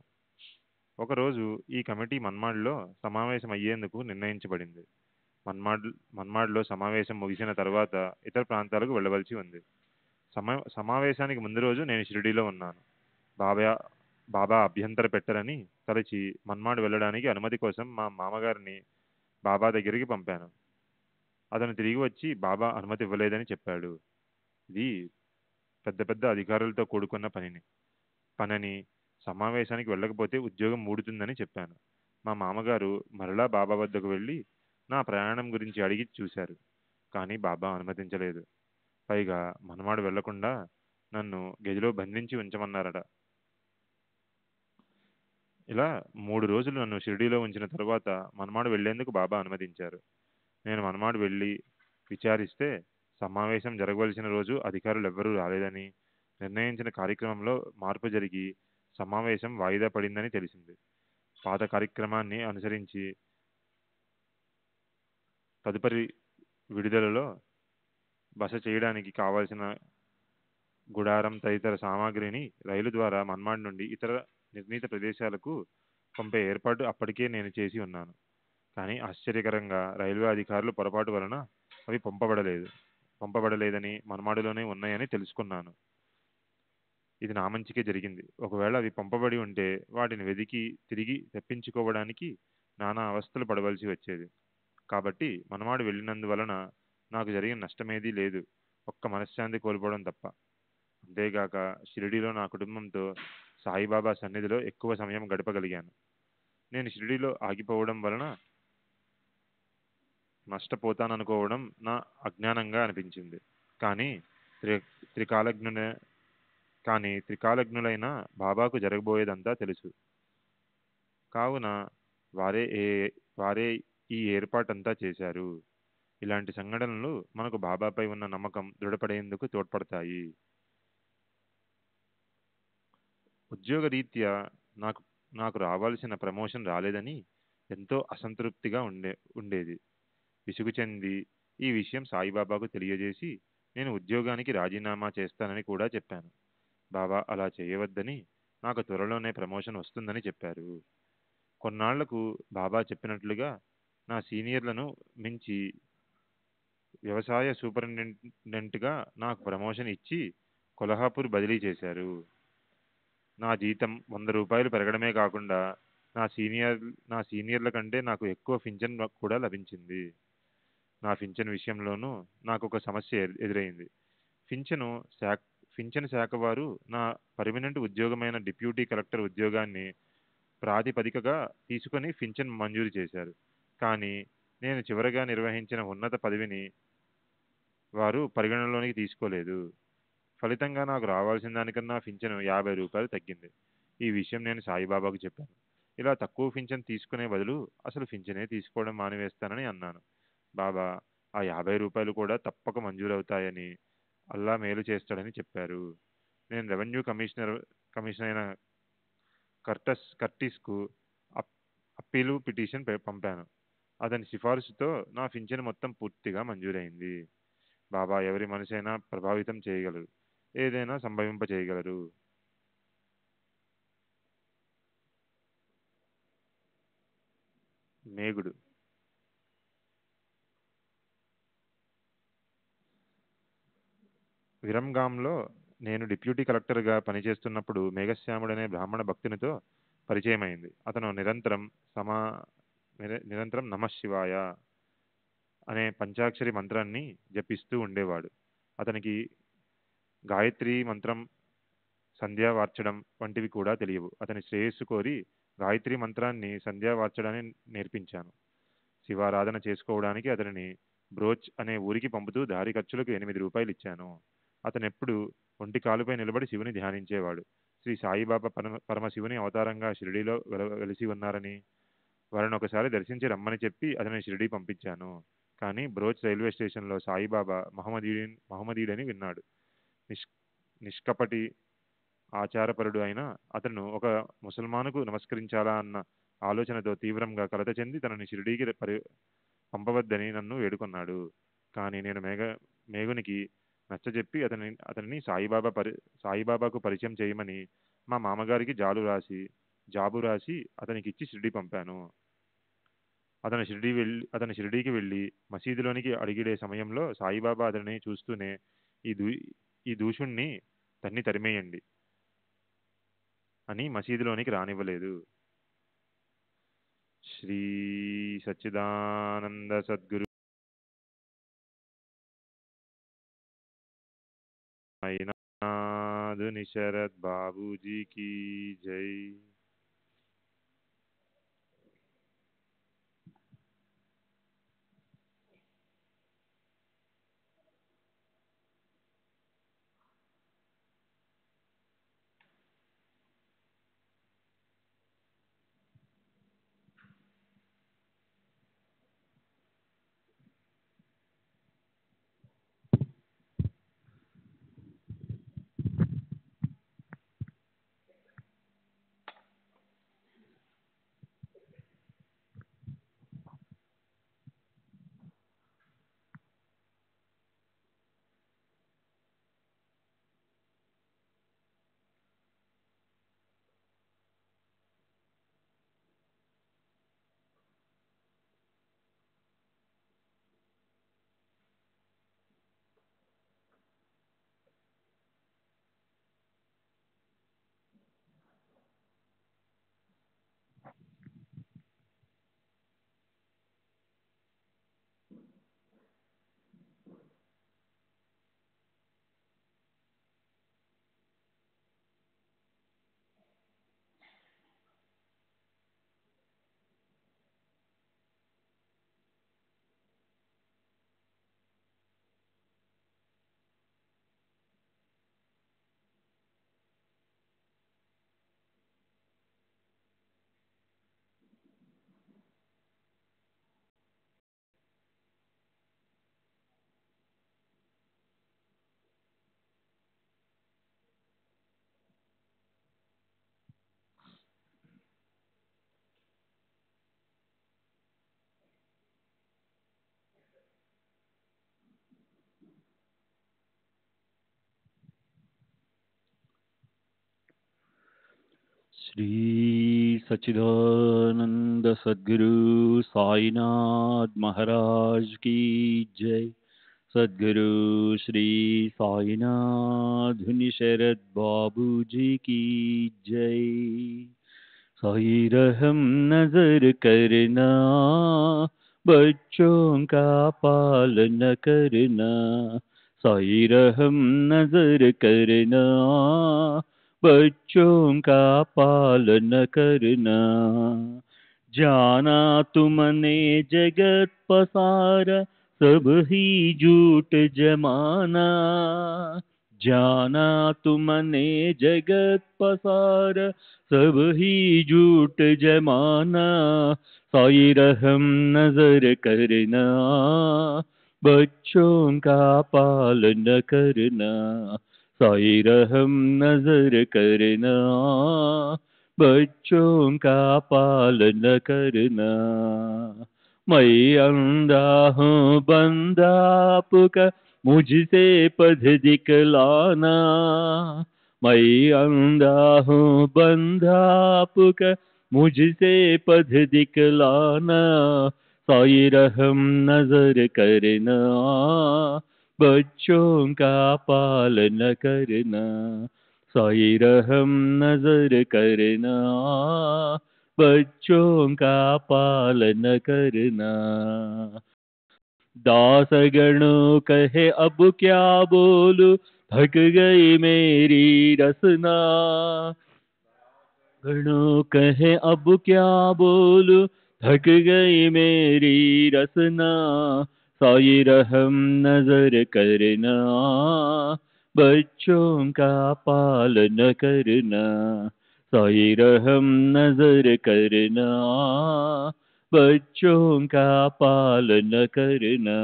ఒకరోజు ఈ కమిటీ మన్మాడ్లో సమావేశం అయ్యేందుకు నిర్ణయించబడింది. మన్మాడ్లో సమావేశం ముగిసిన తర్వాత ఇతర ప్రాంతాలకు వెళ్ళవలసి ఉంది. సమావేశానికి ముందు రోజు నేను షిరిడీలో ఉన్నాను. బాబా అభ్యంతర పెట్టరని తలచి మన్మాడ్ వెళ్ళడానికి అనుమతి కోసం మా మామగారిని బాబా దగ్గరికి పంపాను. అతను తిరిగి వచ్చి బాబా అనుమతి ఇవ్వలేదని చెప్పాడు. ఇది పెద్ద పెద్ద అధికారులతో కూడుకున్న పనని, సమావేశానికి వెళ్ళకపోతే ఉద్యోగం ఊడుతుందని చెప్పాను. మా మామగారు మరలా బాబా వద్దకు వెళ్ళి నా ప్రయాణం గురించి అడిగి చూశారు. కానీ బాబా అనుమతించలేదు. పైగా మన్మాడ్ వెళ్లకుండా నన్ను గదిలో బంధించి ఉంచమన్నారట. ఇలా 3 రోజులు నన్ను షిరిడీలో ఉంచిన తరువాత మన్మాడ్ వెళ్లేందుకు బాబా అనుమతించారు. నేను మన్మాడ్ వెళ్ళి విచారిస్తే సమావేశం జరగవలసిన రోజు అధికారులు ఎవ్వరూ రాలేదని, నిర్ణయించిన కార్యక్రమంలో మార్పు జరిగి సమావేశం వాయిదా పడిందని తెలిసింది. పాత కార్యక్రమాన్ని అనుసరించి తదుపరి విడుదలలో బస చేయడానికి కావాల్సిన గుడారం తదితర సామాగ్రిని రైలు ద్వారా మన్మాడ్ నుండి ఇతర నిర్ణీత ప్రదేశాలకు పంపే ఏర్పాటు అప్పటికే నేను చేసి ఉన్నాను. కానీ ఆశ్చర్యకరంగా రైల్వే అధికారులు పొరపాటు వలన అవి పంపబడలేదని, మన్మాడులోనే ఉన్నాయని తెలుసుకున్నాను. ఇది నా మంచికే జరిగింది. ఒకవేళ అవి పంపబడి ఉంటే వాటిని వెదికి తిరిగి తెప్పించుకోవడానికి నానా అవస్థలు పడవలసి వచ్చేది. కాబట్టి మన్మాడు వెళ్ళినందువలన నాకు జరిగిన నష్టమేదీ లేదు, ఒక్క మనశ్శాంతి కోల్పోవడం తప్ప. అంతేగాక షిరిడీలో నా కుటుంబంతో సాయిబాబా సన్నిధిలో ఎక్కువ సమయం గడపగలిగాను. నేను షిరిడీలో ఆగిపోవడం వలన నష్టపోతాననుకోవడం నా అజ్ఞానంగా అనిపించింది. కానీ త్రికాలజ్ఞులైన బాబాకు జరగబోయేదంతా తెలుసు. కావున వారే ఈ ఏర్పాటంతా చేశారు. ఇలాంటి సంఘటనలు మనకు బాబాపై ఉన్న నమ్మకం దృఢపడేందుకు తోడ్పడతాయి. ఉద్యోగరీత్యా నాకు రావాల్సిన ప్రమోషన్ రాలేదని ఎంతో అసంతృప్తిగా ఉండేది. విసుగు చెంది ఈ విషయం సాయిబాబాకు తెలియజేసి నేను ఉద్యోగానికి రాజీనామా చేస్తానని కూడా చెప్పాను. బాబా అలా చేయవద్దని, నాకు త్వరలోనే ప్రమోషన్ వస్తుందని చెప్పారు. కొన్నాళ్లకు బాబా చెప్పినట్లుగా నా సీనియర్లను మించి వ్యవసాయ సూపరింటెండెంట్గా నాకు ప్రమోషన్ ఇచ్చి కొల్హాపూర్ బదిలీ చేశారు. నా జీతం 100 రూపాయలు పెరగడమే కాకుండా నా సీనియర్ల కంటే నాకు ఎక్కువ పింఛన్ కూడా లభించింది. నా పింఛన్ విషయంలోనూ నాకు ఒక సమస్య ఎదురైంది. పింఛను శాఖ వారు నా పర్మనెంట్ ఉద్యోగమైన డిప్యూటీ కలెక్టర్ ఉద్యోగాన్ని ప్రాతిపదికగా తీసుకొని పింఛన్ మంజూరు చేశారు. కానీ నేను చివరగా నిర్వహించిన ఉన్నత పదవిని వారు పరిగణనలోనికి తీసుకోలేదు. ఫలితంగా నాకు రావాల్సిన దానికన్నా పింఛను 50 రూపాయలు తగ్గింది. ఈ విషయం నేను సాయిబాబాకు చెప్పాను. ఇలా తక్కువ పింఛన్ తీసుకునే బదులు అసలు పింఛనే తీసుకోవడం మానివేస్తానని అన్నాను. బాబా ఆ 50 రూపాయలు కూడా తప్పక మంజూరవుతాయని, అల్లా మేలు చేస్తాడని చెప్పారు. నేను రెవెన్యూ కమిషనర్ అయిన కర్టీస్కు అప్పీలు పిటిషన్ పంపాను. అతని సిఫార్సుతో నా పింఛను మొత్తం పూర్తిగా మంజూరైంది. బాబా ఎవరి మనసైనా ప్రభావితం చేయగలరు, ఏదైనా సంభవింప చేయగలరు. మేగుడు. విరంగాంలో నేను డిప్యూటీ కలెక్టర్గా పనిచేస్తున్నప్పుడు మేఘశ్యాముడనే బ్రాహ్మణ భక్తునితో పరిచయమైంది. అతను నిరంతరం నమఃశివాయ అనే పంచాక్షరి మంత్రాన్ని జపిస్తూ ఉండేవాడు. అతనికి గాయత్రి మంత్రం, సంధ్యా వార్చడం వంటివి కూడా తెలియవు. అతని శ్రేయస్సు కోరి గాయత్రి మంత్రాన్ని సంధ్యా వార్చడాన్ని నేర్పించాను. శివారాధన చేసుకోవడానికి అతనిని బ్రోచ్ అనే ఊరికి పంపుతూ దారి ఖర్చులకు 8 రూపాయలు ఇచ్చాను. అతను ఎప్పుడు ఒంటి కాలుపై నిలబడి శివుని ధ్యానించేవాడు. శ్రీ సాయిబాబా పరమశివుని అవతారంగా షిరిడీలో వెలిసి ఉన్నారని, వారిని ఒకసారి దర్శించి రమ్మని చెప్పి అతని షిరిడీ పంపించాను. కానీ బ్రోచ్ రైల్వే స్టేషన్లో సాయిబాబా మహమ్మదీయుడని విన్నాడు. నిష్కపటి ఆచారపరుడు అయిన అతను ఒక ముసల్మానుకు నమస్కరించాలా అన్న ఆలోచనతో తీవ్రంగా కలత చెంది తనని షిరిడీకి పంపవద్దని నన్ను వేడుకొన్నాడు. కానీ నేను మేఘునికి నచ్చజెప్పి అతనిని సాయిబాబాకు పరిచయం చేయమని మా మామగారికి జాబు రాసి అతనికి ఇచ్చి షిరిడి పంపాను. అతను షిరిడీకి వెళ్ళి మసీదులోనికి అడిగిడే సమయంలో సాయిబాబా అతనిని చూస్తూనే ఈ దూషుణ్ణి తరిమేయండి అని మసీదులోనికి రానివ్వలేదు. శ్రీ సచ్చిదానంద సద్గురు సాయినాథుని శరత్ బాబూజీకి జై. श्री सच्चिदानंद सद्गुरु साईनाथ महाराज की जय. सद्गुरु श्री साईनाथ शरद बाबूजी की जय. साई रहम नजर करना, बच्चों का पालन करना. साई रहम नजर करना, बच्चों का पालन करना. जाना तुमने जगत पसारा, सब ही झूठ जमाना. जाना तुमने जगत पसारा, सब ही झूठ जमाना. साई रहम नजर करना, बच्चों का पालन करना. साई रहम नजर करना, बच्चों का पालन करना. मैं अंधा हूँ बंदा आपका, मुझसे पथ दिखलाना. मैं अंधा हूँ बंदा आपका, मुझसे पथ दिखलाना. साई रहम नजर करना, बच्चों का पालन करना. साई रहम नजर करना, बच्चों का पालन करना. दास गणों कहे अब क्या बोलूं, थक गई मेरी रसना. गणों कहे अब क्या बोलूं, थक गई मेरी रसना. साई रहम नजर करना, बच्चों का पालन करना. साई रहम नजर करना, बच्चों का पालन करना.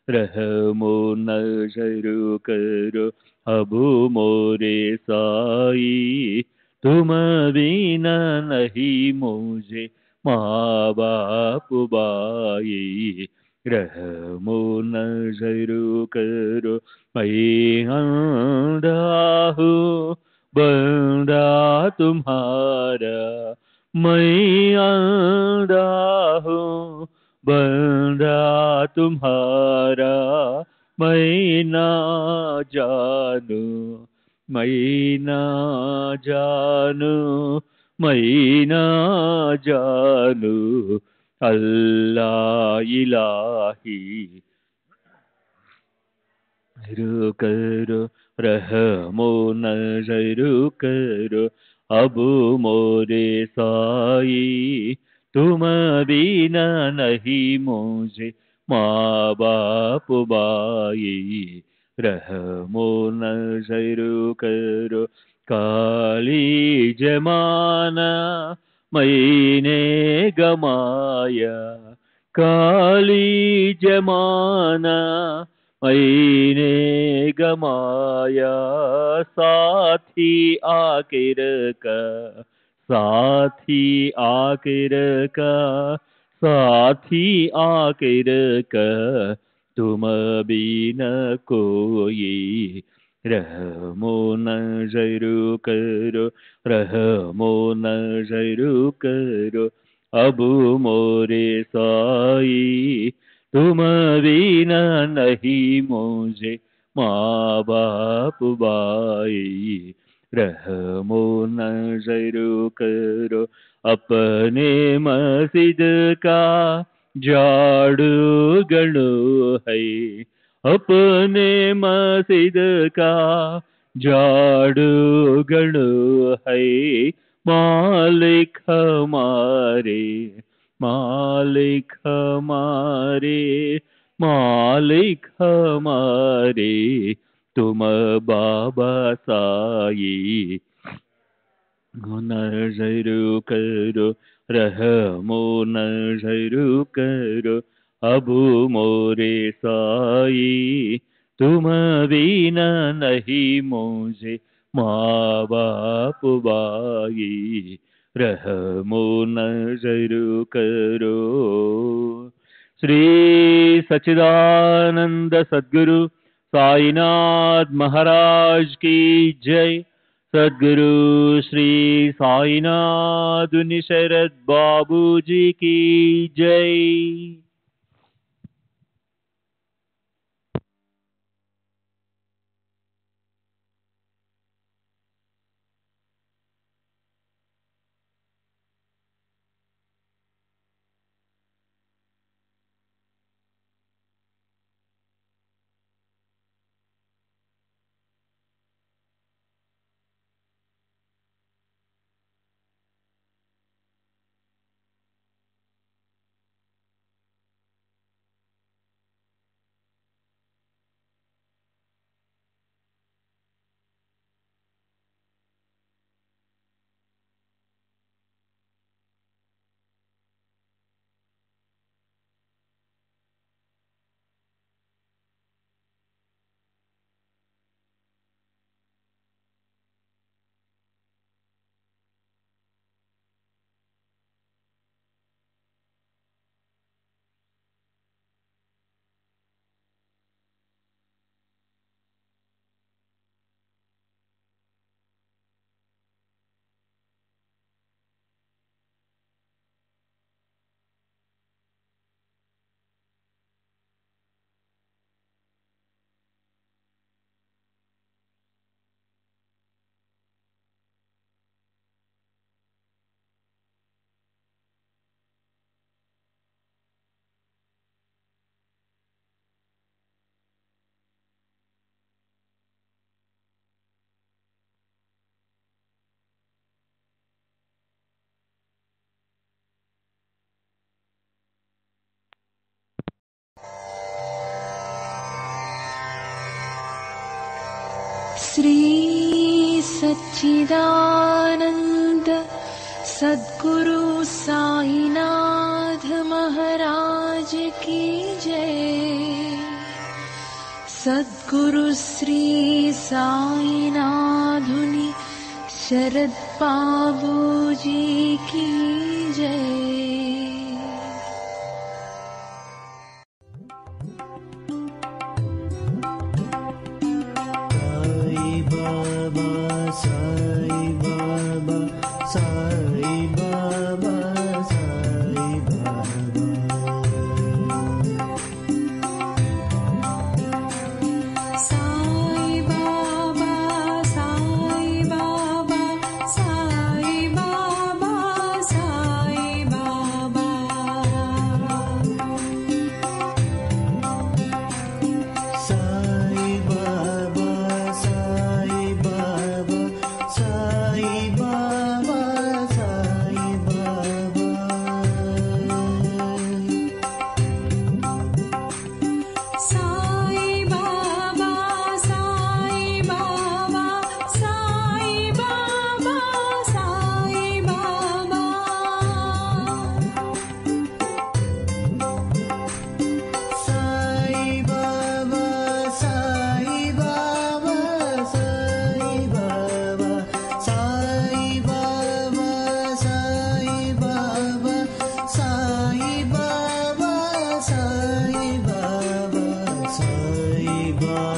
रहमो नजर करो अब मोरे साई, तुम बिना नहीं मुझे माँ बाप बाई. रहमो नजर करो मैं अंधा हूँ बंदा तुम्हारा मैं अंधा हूँ बंदा तुम्हारा मैं ना जानू मैं ना जानू मैं ना जानू अल्लाह इलाही करो रहमो नजर करो अब मोरे साई तुम बिना नहीं मुझे माँ बाप बाई रहमो नजर करो काली जमाना मैंने गमाया काली जमाना मैंने गमाया साथी आखिर का साथी आखिर का साथी आखिर का तुम बिना कोई रहमो नजर करो रहमो नजर करो अब मोरे साई तुम बिना नहीं मुझे माँ बाप बाई रहमो नजर करो अपने मस्जिद का झाड़ू गणो है अपने मस्जिद का झाड़ू गणो है मालिक हमारे मालिक हमारे मालिक हमारे तुम बाबा साई नजर करो रहमो नजर करो अब मोरे साई तुम बिना नहीं मुझे माँ बाप बाई रहमो नजर करो श्री सच्चिदानंद सद्गुरु साईनाथ महाराज की जय सद्गुरु श्री साईनाथ निशरद बाबू जी की जय। श्री सच्चिदानंद सद्गुरु साईनाथ महाराज की जय। सद्गुरु श्री साईनाथुनि शरद बाबू जी की जय। Sai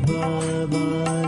Baba,